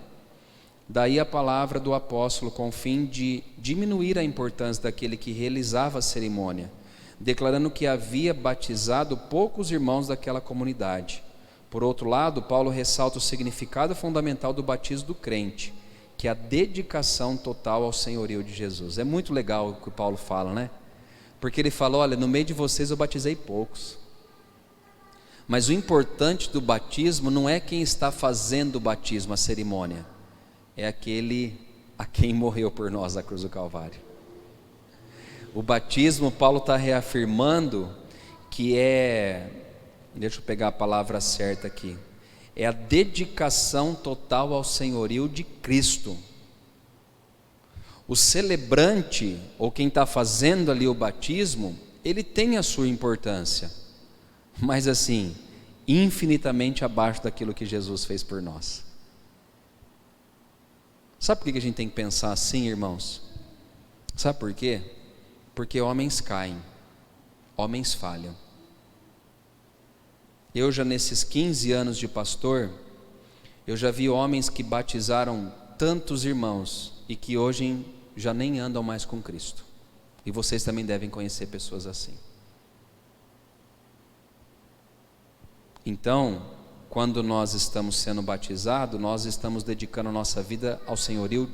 Daí a palavra do apóstolo com o fim de diminuir a importância daquele que realizava a cerimônia, declarando que havia batizado poucos irmãos daquela comunidade. Por outro lado, Paulo ressalta o significado fundamental do batismo do crente, que é a dedicação total ao senhorio de Jesus. É muito legal o que Paulo fala, né? Porque ele fala: olha, no meio de vocês eu batizei poucos, mas o importante do batismo não é quem está fazendo o batismo, a cerimônia, é aquele a quem morreu por nós na cruz do Calvário. O batismo, Paulo está reafirmando que deixa eu pegar a palavra certa aqui, é a dedicação total ao senhorio de Cristo. O celebrante, ou quem está fazendo ali o batismo, ele tem a sua importância, mas assim, infinitamente abaixo daquilo que Jesus fez por nós. Sabe por que a gente tem que pensar assim, irmãos? Sabe por quê? Porque homens caem, homens falham. Eu já nesses 15 anos de pastor, eu já vi homens que batizaram tantos irmãos e que hoje já nem andam mais com Cristo. E vocês também devem conhecer pessoas assim. Então, quando nós estamos sendo batizados, nós estamos dedicando a nossa vida ao senhorio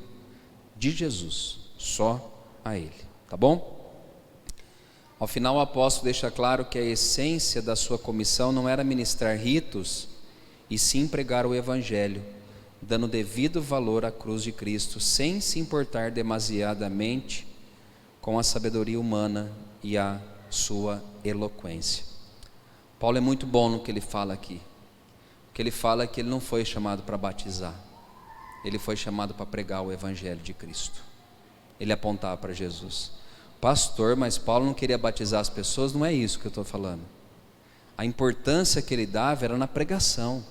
de Jesus, só a Ele, tá bom? Ao final o apóstolo deixa claro que a essência da sua comissão não era ministrar ritos, e sim pregar o Evangelho, dando devido valor à cruz de Cristo, sem se importar demasiadamente com a sabedoria humana e a sua eloquência. Paulo é muito bom no que ele fala aqui. O que ele fala é que ele não foi chamado para batizar, ele foi chamado para pregar o Evangelho de Cristo. Ele apontava para Jesus. Pastor, mas Paulo não queria batizar as pessoas? Não é isso que eu estou falando. A importância que ele dava era na pregação.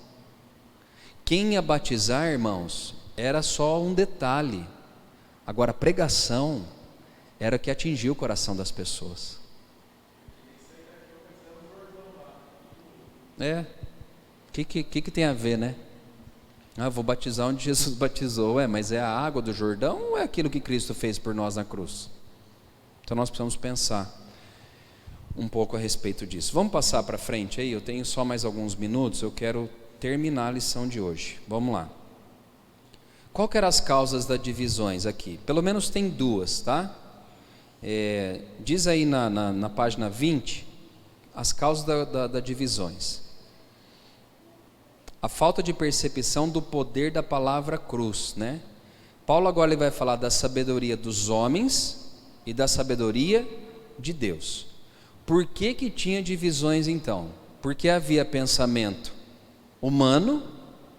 Quem ia batizar, irmãos, era só um detalhe. Agora a pregação era o que atingiu o coração das pessoas. O que tem a ver, né? Vou batizar onde Jesus batizou. Mas é a água do Jordão ou é aquilo que Cristo fez por nós na cruz? Então nós precisamos pensar um pouco a respeito disso. Vamos passar para frente aí, eu tenho só mais alguns minutos, eu quero terminar a lição de hoje. Vamos lá. Qual que eram as causas das divisões aqui? Pelo menos tem duas, tá? Diz aí na página 20 as causas das divisões. A falta de percepção do poder da palavra cruz, né? Paulo agora ele vai falar da sabedoria dos homens e da sabedoria de Deus. Por que tinha divisões então? Porque havia pensamento humano,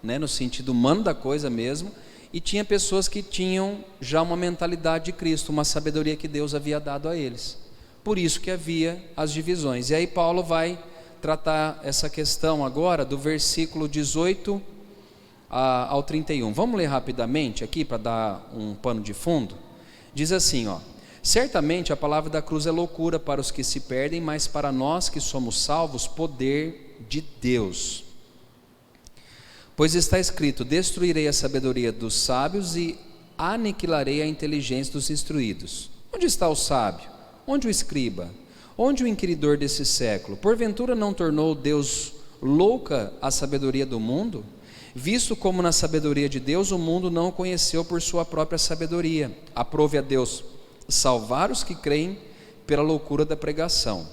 né, no sentido humano da coisa mesmo, e tinha pessoas que tinham já uma mentalidade de Cristo, uma sabedoria que Deus havia dado a eles. Por isso que havia as divisões. E aí Paulo vai tratar essa questão agora do versículo 18 ao 31. Vamos ler rapidamente aqui para dar um pano de fundo. Diz assim, certamente a palavra da cruz é loucura para os que se perdem, mas para nós que somos salvos, poder de Deus. Pois está escrito: destruirei a sabedoria dos sábios e aniquilarei a inteligência dos instruídos. Onde está o sábio? Onde o escriba? Onde o inquiridor desse século? Porventura não tornou Deus louca a sabedoria do mundo? Visto como na sabedoria de Deus o mundo não o conheceu por sua própria sabedoria. Aprove a Deus salvar os que creem pela loucura da pregação.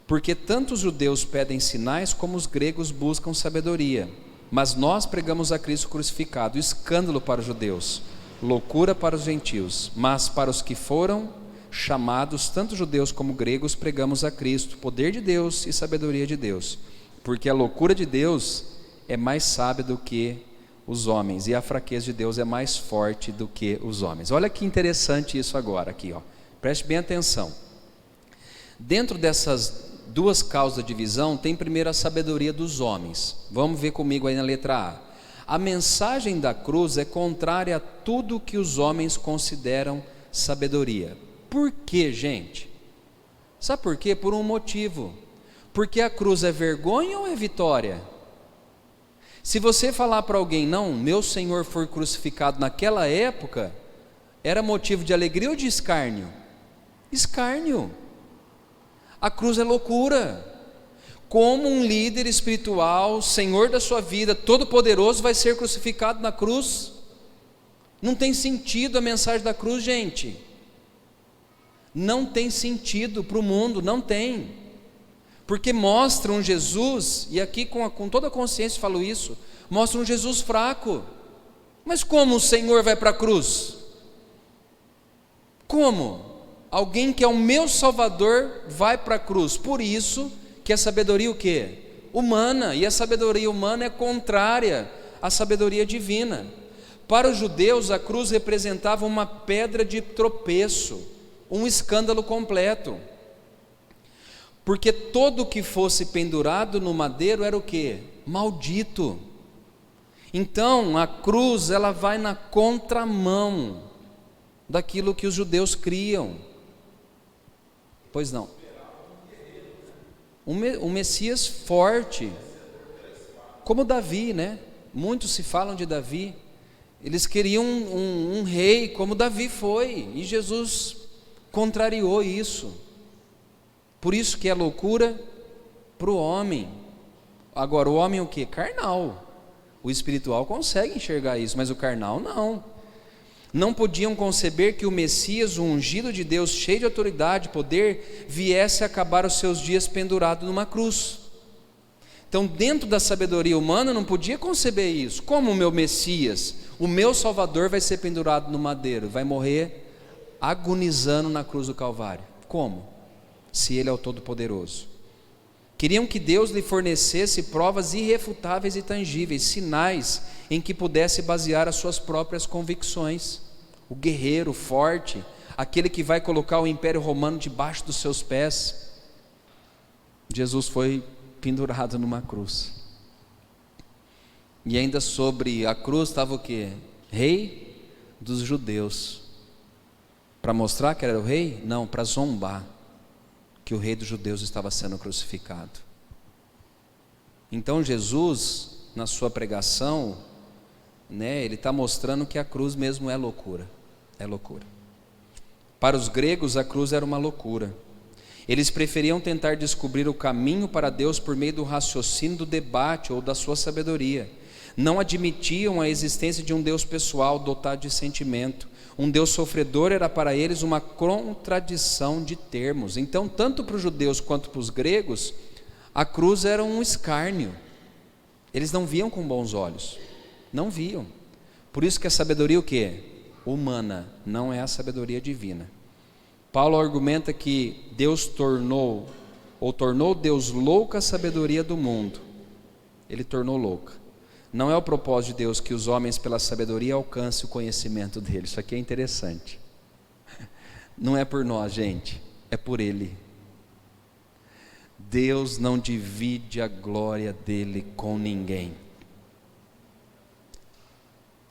Porque tanto os judeus pedem sinais como os gregos buscam sabedoria. Mas nós pregamos a Cristo crucificado, escândalo para os judeus, loucura para os gentios. Mas para os que foram chamados, tanto judeus como gregos, pregamos a Cristo, poder de Deus e sabedoria de Deus. Porque a loucura de Deus é mais sábia do que os homens, e a fraqueza de Deus é mais forte do que os homens. Olha que interessante isso agora, aqui, preste bem atenção. Dentro dessas duas causas da divisão, tem primeiro a sabedoria dos homens. Vamos ver comigo aí na letra A. A mensagem da cruz é contrária a tudo que os homens consideram sabedoria. Por quê, gente? Sabe por quê? Por um motivo. Porque a cruz é vergonha ou é vitória? Se você falar para alguém, não, meu Senhor foi crucificado naquela época, era motivo de alegria ou de escárnio? Escárnio. A cruz é loucura. Como um líder espiritual, Senhor da sua vida, todo-poderoso, vai ser crucificado na cruz? Não tem sentido a mensagem da cruz, gente. Não tem sentido para o mundo, não tem. Porque mostra um Jesus, e aqui com toda a consciência falo isso, mostra um Jesus fraco. Mas como o Senhor vai para a cruz? Como? Alguém que é o meu Salvador vai para a cruz. Por isso que a sabedoria o quê? Humana, e a sabedoria humana é contrária à sabedoria divina. Para os judeus a cruz representava uma pedra de tropeço, um escândalo completo. Porque todo que fosse pendurado no madeiro era o quê? Maldito. Então a cruz, ela vai na contramão daquilo que os judeus criam. Pois não. Um Messias forte, como Davi, né? Muitos se falam de Davi. Eles queriam um rei como Davi foi, e Jesus contrariou isso. Por isso que é loucura para o homem. Agora, o homem o quê? Carnal. O espiritual consegue enxergar isso, mas o carnal não. Não podiam conceber que o Messias, o ungido de Deus, cheio de autoridade e poder, viesse a acabar os seus dias pendurado numa cruz. Então, dentro da sabedoria humana, não podia conceber isso. Como o meu Messias, o meu Salvador, vai ser pendurado no madeiro, vai morrer agonizando na cruz do Calvário? Como? Se Ele é o Todo-Poderoso. Queriam que Deus lhe fornecesse provas irrefutáveis e tangíveis, sinais em que pudesse basear as suas próprias convicções. O guerreiro forte, aquele que vai colocar o Império Romano debaixo dos seus pés. Jesus foi pendurado numa cruz. E ainda sobre a cruz estava o quê? Rei dos judeus. Para mostrar que era o rei? Não, para zombar que o rei dos judeus estava sendo crucificado. Então Jesus, na sua pregação, ele está mostrando que a cruz mesmo é loucura. É loucura. Para os gregos a cruz era uma loucura. Eles preferiam tentar descobrir o caminho para Deus por meio do raciocínio, do debate ou da sua sabedoria. Não admitiam a existência de um Deus pessoal, dotado de sentimento. Um Deus sofredor era para eles uma contradição de termos. Então, tanto para os judeus quanto para os gregos, a cruz era um escárnio. Eles não viam com bons olhos. Não viam. Por isso que a sabedoria o quê? Humana, não é a sabedoria divina. Paulo argumenta que Deus tornou Deus louca a sabedoria do mundo. Ele tornou louca. Não é o propósito de Deus que os homens pela sabedoria alcancem o conhecimento dele. Isso aqui é interessante. Não é por nós, gente, é por Ele. Deus não divide a glória dele com ninguém.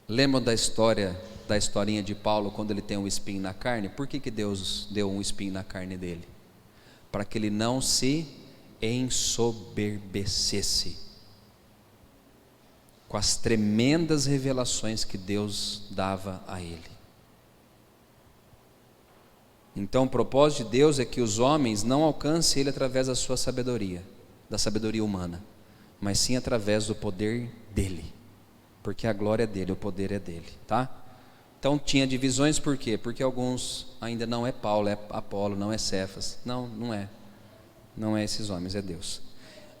Lembram da historinha de Paulo quando ele tem um espinho na carne? Por que Deus deu um espinho na carne dele? Para que ele não se ensoberbecesse com as tremendas revelações que Deus dava a ele. Então o propósito de Deus é que os homens não alcancem Ele através da sua sabedoria, da sabedoria humana, mas sim através do poder dEle, porque a glória é dEle, o poder é dEle, tá? Então tinha divisões, por quê? Porque alguns ainda não é Paulo, é Apolo, não é Cefas. Não é esses homens, é Deus.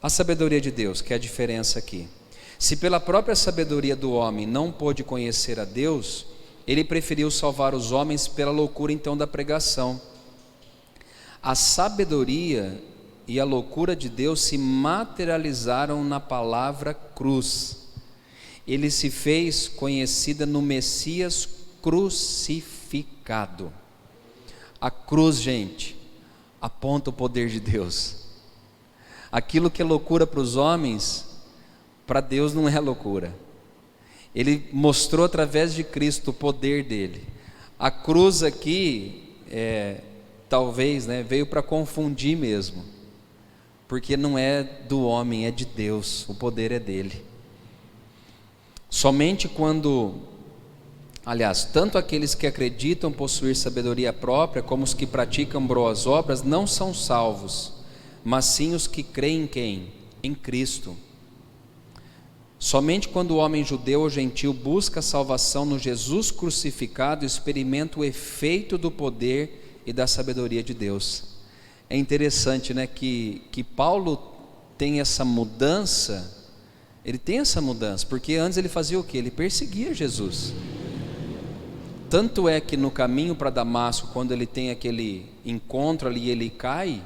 A sabedoria de Deus, que é a diferença aqui. Se pela própria sabedoria do homem não pôde conhecer a Deus, ele preferiu salvar os homens pela loucura então da pregação. A sabedoria e a loucura de Deus se materializaram na palavra cruz. Ele se fez conhecida no Messias crucificado. A cruz, gente, aponta o poder de Deus. Aquilo que é loucura para os homens, para Deus não é loucura. Ele mostrou através de Cristo o poder dele. A cruz aqui, talvez, veio para confundir mesmo, porque não é do homem, é de Deus, o poder é dele. Somente tanto aqueles que acreditam possuir sabedoria própria, como os que praticam boas obras, não são salvos, mas sim os que creem em quem? Em Cristo. Somente quando o homem judeu ou gentil busca a salvação no Jesus crucificado, experimenta o efeito do poder e da sabedoria de Deus. É interessante, que Paulo tem essa mudança. Ele tem essa mudança, porque antes ele fazia o quê? Ele perseguia Jesus. Tanto é que no caminho para Damasco, quando ele tem aquele encontro ali e ele cai,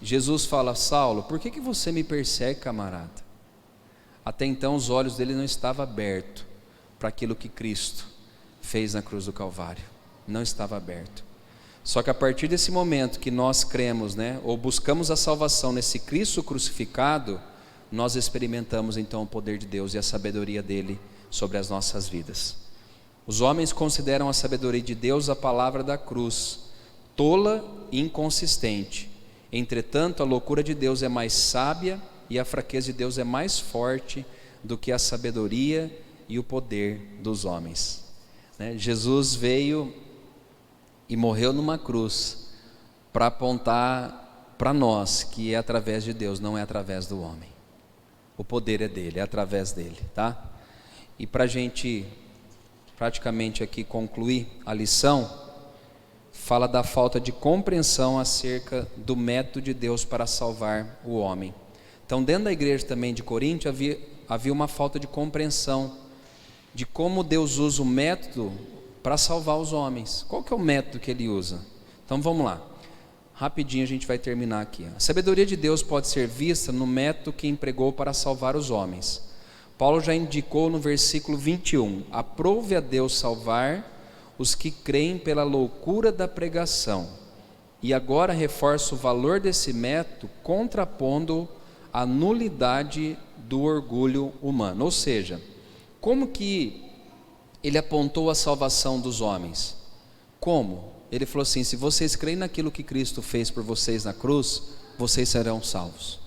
Jesus fala: Saulo, por que você me persegue, camarada? Até então os olhos dele não estavam abertos para aquilo que Cristo fez na cruz do Calvário. Não estava aberto. Só que a partir desse momento que nós cremos, né, ou buscamos a salvação nesse Cristo crucificado, nós experimentamos então o poder de Deus e a sabedoria dele sobre as nossas vidas. Os homens consideram a sabedoria de Deus a palavra da cruz, tola e inconsistente. Entretanto, a loucura de Deus é mais sábia e a fraqueza de Deus é mais forte do que a sabedoria e o poder dos homens. Jesus veio e morreu numa cruz para apontar para nós que é através de Deus, não é através do homem. O poder é dele, é através dele, tá? E para a gente praticamente aqui concluir a lição, fala da falta de compreensão acerca do método de Deus para salvar o homem. Então, dentro da igreja também de Corinto havia uma falta de compreensão de como Deus usa o método para salvar os homens. Qual que é o método que ele usa? Então vamos lá, rapidinho a gente vai terminar aqui. A sabedoria de Deus pode ser vista no método que empregou para salvar os homens. Paulo já indicou no versículo 21, aprove a Deus salvar os que creem pela loucura da pregação, e agora reforça o valor desse método, contrapondo a nulidade do orgulho humano. Ou seja, como que ele apontou a salvação dos homens? Como? Ele falou assim: se vocês creem naquilo que Cristo fez por vocês na cruz, vocês serão salvos.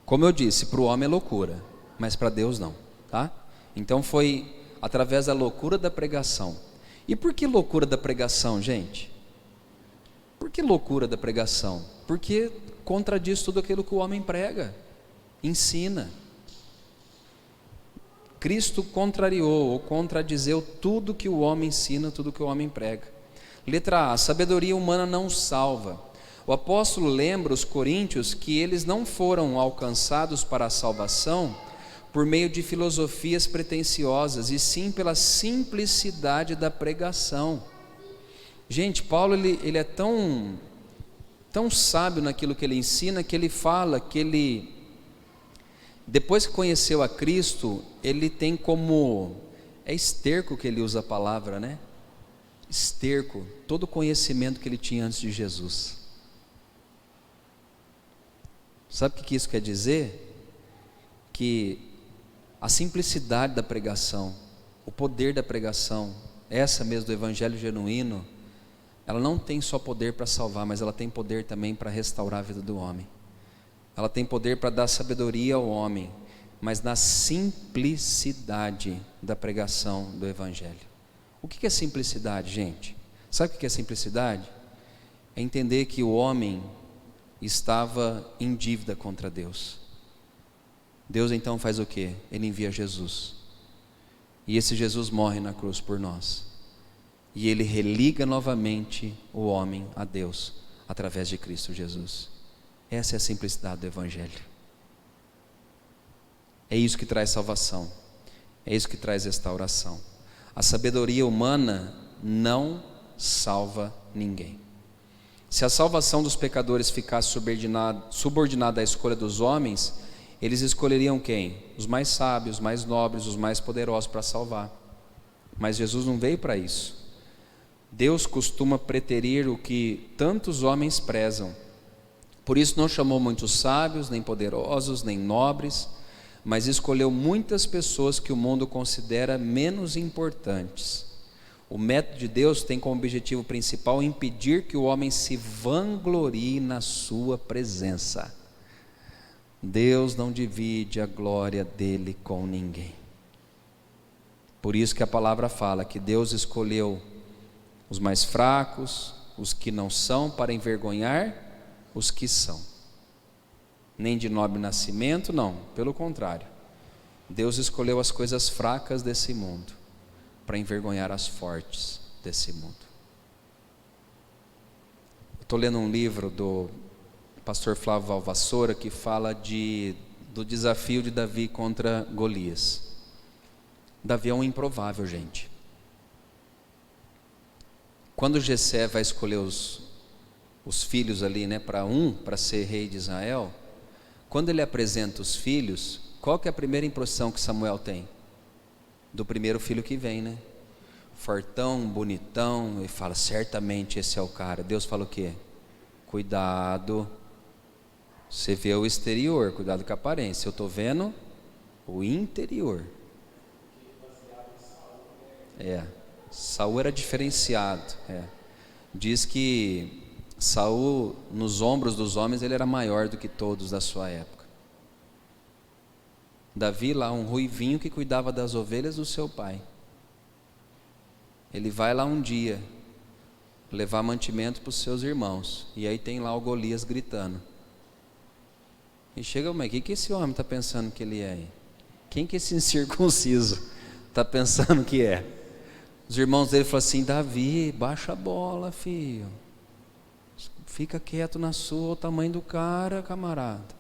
Como eu disse, para o homem é loucura, mas para Deus não, tá? Então foi através da loucura da pregação. E por que loucura da pregação, gente? Por que loucura da pregação? Porque contradiz tudo aquilo que o homem prega, ensina. Cristo contrariou ou contradizeu tudo que o homem ensina, tudo que o homem prega. Letra A, a sabedoria humana não salva. O apóstolo lembra os coríntios que eles não foram alcançados para a salvação por meio de filosofias pretensiosas, e sim pela simplicidade da pregação. Gente, Paulo ele é tão sábio naquilo que ele ensina, que ele fala que ele, depois que conheceu a Cristo, ele tem como, é esterco que ele usa a palavra, né? Esterco, todo o conhecimento que ele tinha antes de Jesus. Sabe o que isso quer dizer? Que a simplicidade da pregação, o poder da pregação, essa mesmo do evangelho genuíno, ela não tem só poder para salvar, mas ela tem poder também para restaurar a vida do homem. Ela tem poder para dar sabedoria ao homem, mas na simplicidade da pregação do evangelho. O que é simplicidade, gente? Sabe o que é simplicidade? É entender que o homem estava em dívida contra Deus. Deus então faz o quê? Ele envia Jesus, e esse Jesus morre na cruz por nós, e ele religa novamente o homem a Deus, através de Cristo Jesus. Essa é a simplicidade do evangelho. É isso que traz salvação, é isso que traz restauração. A sabedoria humana não salva ninguém. Se a salvação dos pecadores ficasse subordinada à escolha dos homens, eles escolheriam quem? Os mais sábios, os mais nobres, os mais poderosos para salvar. Mas Jesus não veio para isso. Deus costuma preterir o que tantos homens prezam. Por isso não chamou muitos sábios, nem poderosos, nem nobres, mas escolheu muitas pessoas que o mundo considera menos importantes. O método de Deus tem como objetivo principal impedir que o homem se vanglorie na sua presença. Deus não divide a glória dele com ninguém. Por isso que a palavra fala que Deus escolheu os mais fracos, os que não são, para envergonhar os que são. Nem de nobre nascimento, não, pelo contrário. Deus escolheu as coisas fracas desse mundo para envergonhar as fortes desse mundo. Estou lendo um livro do pastor Flávio Valvassoura, que fala do desafio de Davi contra Golias. Davi é um improvável, gente. Quando Jessé vai escolher os filhos ali, né, para ser rei de Israel, quando ele apresenta os filhos, qual que é a primeira impressão que Samuel tem? Do primeiro filho que vem, né? fortão, bonitão, e fala, certamente esse é o cara. Deus fala o quê? Cuidado, você vê o exterior, cuidado com a aparência, eu estou vendo o interior. Saul era diferenciado. Diz que Saul, nos ombros dos homens, ele era maior do que todos da sua época. Davi lá, um ruivinho que cuidava das ovelhas do seu pai. Ele vai lá um dia levar mantimento para os seus irmãos, e aí tem lá o Golias gritando. E chega, mas o que esse homem está pensando que ele é? Quem que esse incircunciso está pensando que é? Os irmãos dele falam assim, Davi, baixa a bola, filho, fica quieto na sua, olha o tamanho do cara, camarada.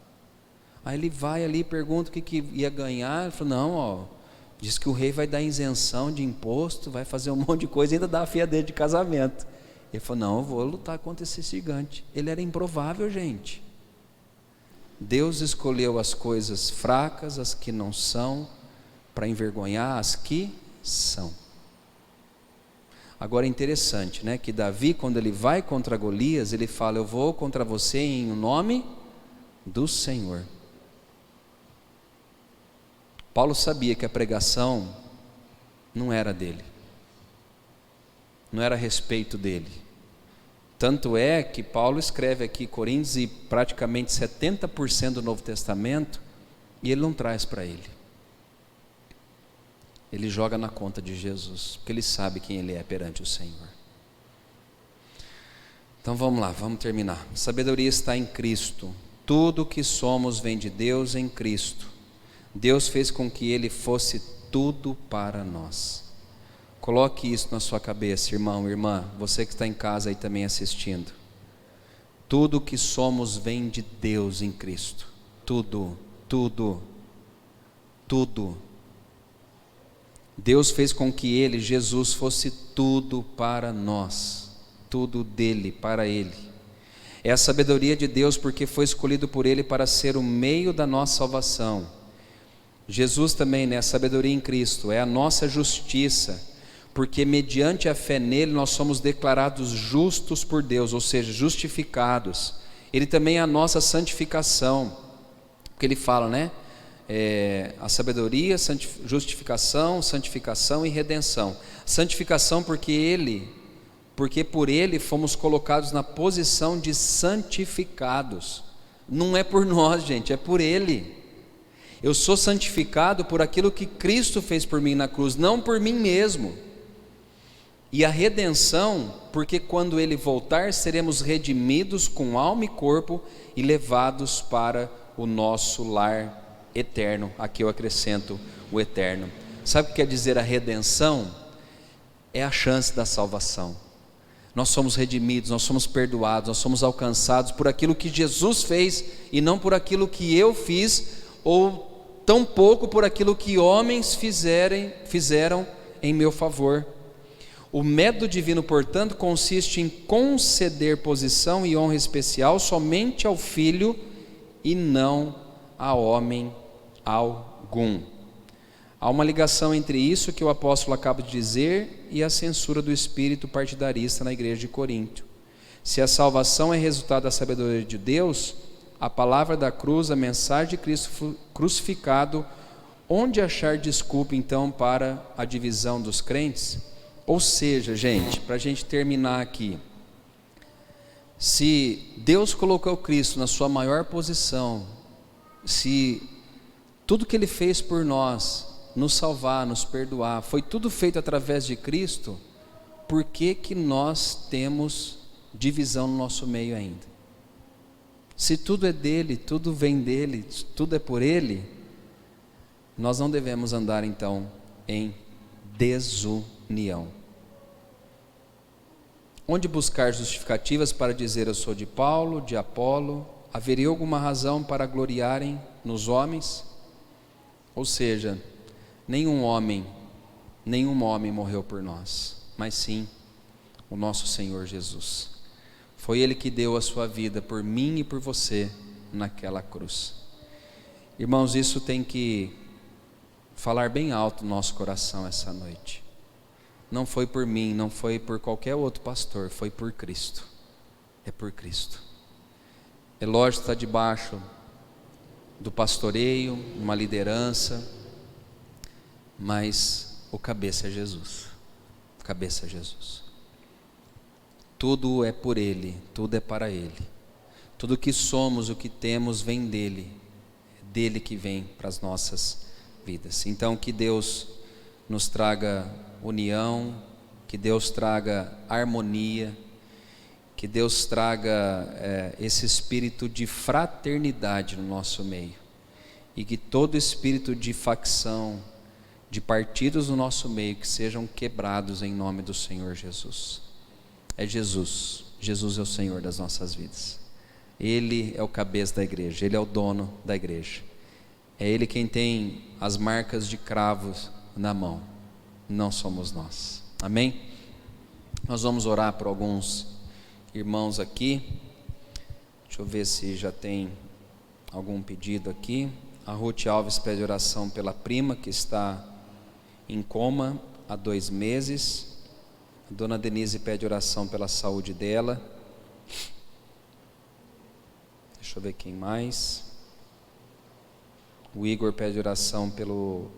Aí ele vai ali, pergunta o que ia ganhar, ele falou, não, diz que o rei vai dar isenção de imposto, vai fazer um monte de coisa e ainda dá a filha dele de casamento. Ele falou, não, eu vou lutar contra esse gigante. Ele era improvável, gente. Deus escolheu as coisas fracas, as que não são, para envergonhar as que são. Agora é interessante, né, que Davi, quando ele vai contra Golias, ele fala, eu vou contra você em nome do Senhor. Paulo sabia que a pregação não era dele, não era a respeito dele. Tanto é que Paulo escreve aqui Coríntios e praticamente 70% do Novo Testamento, e ele não traz para ele. Ele joga na conta de Jesus, porque ele sabe quem ele é perante o Senhor. Então vamos lá, vamos terminar. Sabedoria está em Cristo. Tudo o que somos vem de Deus em Cristo. Deus fez com que Ele fosse tudo para nós. Coloque isso na sua cabeça, irmão, irmã, você que está em casa aí também assistindo. Tudo o que somos vem de Deus em Cristo. Tudo, tudo, tudo. Deus fez com que Ele, Jesus, fosse tudo para nós. Tudo dele, para Ele. É a sabedoria de Deus porque foi escolhido por Ele para ser o meio da nossa salvação. Jesus também, né, a sabedoria em Cristo, é a nossa justiça, porque mediante a fé nele nós somos declarados justos por Deus, ou seja, justificados. Ele também é a nossa santificação, porque ele fala, né, a sabedoria, justificação, santificação e redenção. Santificação porque por ele fomos colocados na posição de santificados. Não é por nós, gente, é por ele. Eu sou santificado por aquilo que Cristo fez por mim na cruz, não por mim mesmo. E a redenção, porque quando Ele voltar, seremos redimidos com alma e corpo e levados para o nosso lar eterno. Aqui eu acrescento o eterno. Sabe o que quer dizer a redenção? É a chance da salvação. Nós somos redimidos, nós somos perdoados, nós somos alcançados por aquilo que Jesus fez e não por aquilo que eu fiz, ou tampouco por aquilo que homens fizeram em meu favor. O método divino, portanto, consiste em conceder posição e honra especial somente ao Filho e não a homem algum. Há uma ligação entre isso que o apóstolo acaba de dizer e a censura do espírito partidarista na igreja de Corinto. Se a salvação é resultado da sabedoria de Deus, a palavra da cruz, a mensagem de Cristo crucificado, onde achar desculpa então para a divisão dos crentes? Ou seja, gente, para a gente terminar aqui, se Deus colocou Cristo na sua maior posição, se tudo que Ele fez por nós, nos salvar, nos perdoar, foi tudo feito através de Cristo, por que que nós temos divisão no nosso meio ainda? Se tudo é dele, tudo vem dele, tudo é por ele, nós não devemos andar então em desunião. Onde buscar justificativas para dizer eu sou de Paulo, de Apolo? Haveria alguma razão para gloriarem nos homens? Ou seja, nenhum homem morreu por nós, mas sim o nosso Senhor Jesus. Foi Ele que deu a sua vida por mim e por você naquela cruz. Irmãos, isso tem que falar bem alto no nosso coração essa noite. não foi por mim, não foi por qualquer outro pastor, foi por Cristo. É por Cristo. É lógico que está debaixo do pastoreio, uma liderança, mas o cabeça é Jesus. O cabeça é Jesus. Tudo é por Ele, tudo é para Ele. Tudo que somos, o que temos, vem dEle. É dEle que vem para as nossas vidas. Então que Deus nos traga união, que Deus traga harmonia, que Deus traga esse espírito de fraternidade no nosso meio, e que todo espírito de facção, de partidos no nosso meio, que sejam quebrados em nome do Senhor Jesus. É Jesus, Jesus é o Senhor das nossas vidas. Ele é o cabeça da igreja, Ele é o dono da igreja. É Ele quem tem as marcas de cravos na mão, não somos nós. Amém? Nós vamos orar por alguns irmãos aqui. Deixa eu ver se já tem algum pedido aqui. A Ruth Alves pede oração pela prima que está em coma há 2 meses. A dona Denise pede oração pela saúde dela. Deixa eu ver quem mais. O Igor pede oração pelo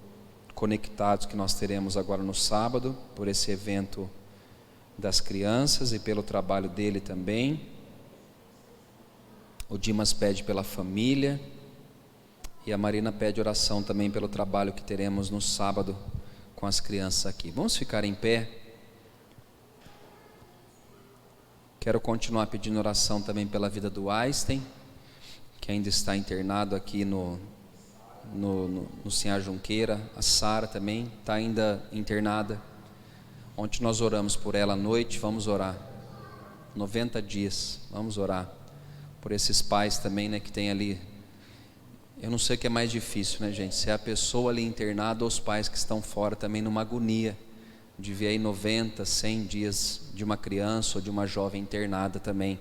Conectados que nós teremos agora no sábado, por esse evento das crianças e pelo trabalho dele também. O Dimas pede pela família, e a Marina pede oração também pelo trabalho que teremos no sábado com as crianças aqui. Vamos ficar em pé. Quero continuar pedindo oração também pela vida do Einstein, que ainda está internado aqui no Sinhá Junqueira. A Sara também está ainda internada. Ontem nós oramos por ela à noite, vamos orar 90 dias, vamos orar por esses pais também, né, que tem ali. Eu não sei o que é mais difícil, né, gente, se é a pessoa ali internada ou os pais que estão fora também numa agonia de ver aí 90, 100 dias de uma criança ou de uma jovem internada também.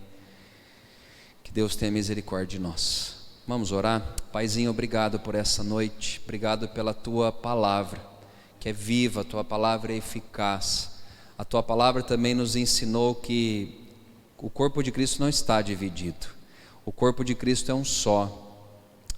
Que Deus tenha misericórdia de nós. Vamos orar? Paizinho, obrigado por essa noite, obrigado pela Tua palavra, que é viva, a Tua palavra é eficaz. A Tua palavra também nos ensinou que o corpo de Cristo não está dividido, o corpo de Cristo é um só.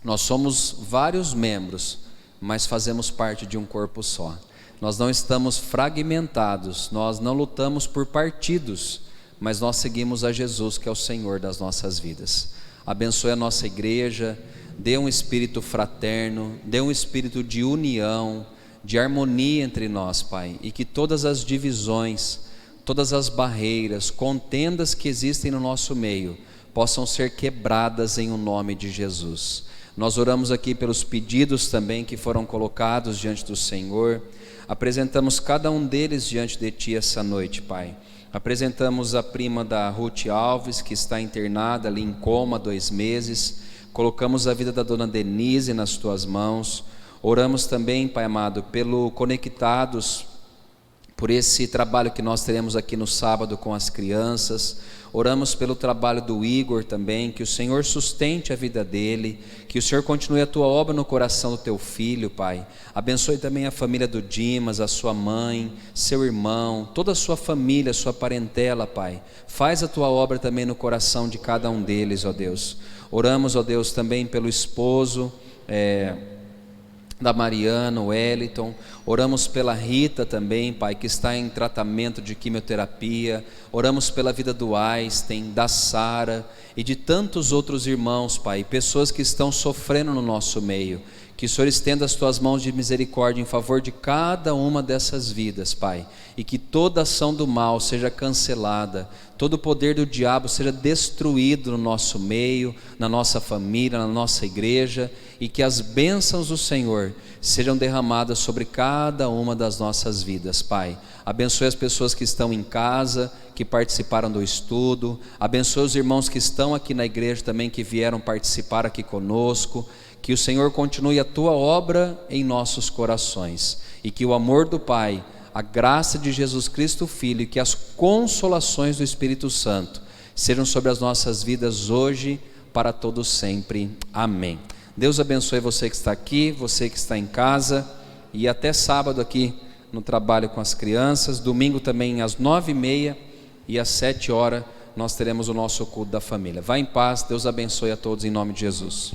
Nós somos vários membros, mas fazemos parte de um corpo só. Nós não estamos fragmentados, nós não lutamos por partidos, mas nós seguimos a Jesus, que é o Senhor das nossas vidas. Abençoe a nossa igreja, dê um espírito fraterno, dê um espírito de união, de harmonia entre nós, Pai, e que todas as divisões, todas as barreiras, contendas que existem no nosso meio, possam ser quebradas em o nome de Jesus. Nós oramos aqui pelos pedidos também que foram colocados diante do Senhor, apresentamos cada um deles diante de Ti essa noite, Pai. Apresentamos a prima da Ruth Alves, que está internada ali em coma há 2 meses, colocamos a vida da dona Denise nas Tuas mãos. Oramos também, Pai amado, pelo Conectados, por esse trabalho que nós teremos aqui no sábado com as crianças. Oramos pelo trabalho do Igor também, que o Senhor sustente a vida dele, que o Senhor continue a Tua obra no coração do Teu filho, Pai. Abençoe também a família do Dimas, a sua mãe, seu irmão, toda a sua família, a sua parentela, Pai. Faz a Tua obra também no coração de cada um deles, ó Deus. Oramos, ó Deus, também pelo esposo da Mariana, o Wellington. Oramos pela Rita também, Pai, que está em tratamento de quimioterapia. Oramos pela vida do Einstein, da Sara e de tantos outros irmãos, Pai, pessoas que estão sofrendo no nosso meio. Que o Senhor estenda as Tuas mãos de misericórdia em favor de cada uma dessas vidas, Pai, e que toda ação do mal seja cancelada, todo o poder do diabo seja destruído no nosso meio, na nossa família, na nossa igreja, e que as bênçãos do Senhor sejam derramadas sobre cada uma das nossas vidas, Pai. Abençoe as pessoas que estão em casa, que participaram do estudo. Abençoe os irmãos que estão aqui na igreja também, que vieram participar aqui conosco. Que o Senhor continue a Tua obra em nossos corações, e que o amor do Pai, a graça de Jesus Cristo Filho, e que as consolações do Espírito Santo sejam sobre as nossas vidas hoje, para todos sempre. Amém. Deus abençoe você que está aqui, você que está em casa, e até sábado aqui no trabalho com as crianças. Domingo também às 9h30 e às 7h nós teremos o nosso culto da família. Vá em paz, Deus abençoe a todos em nome de Jesus.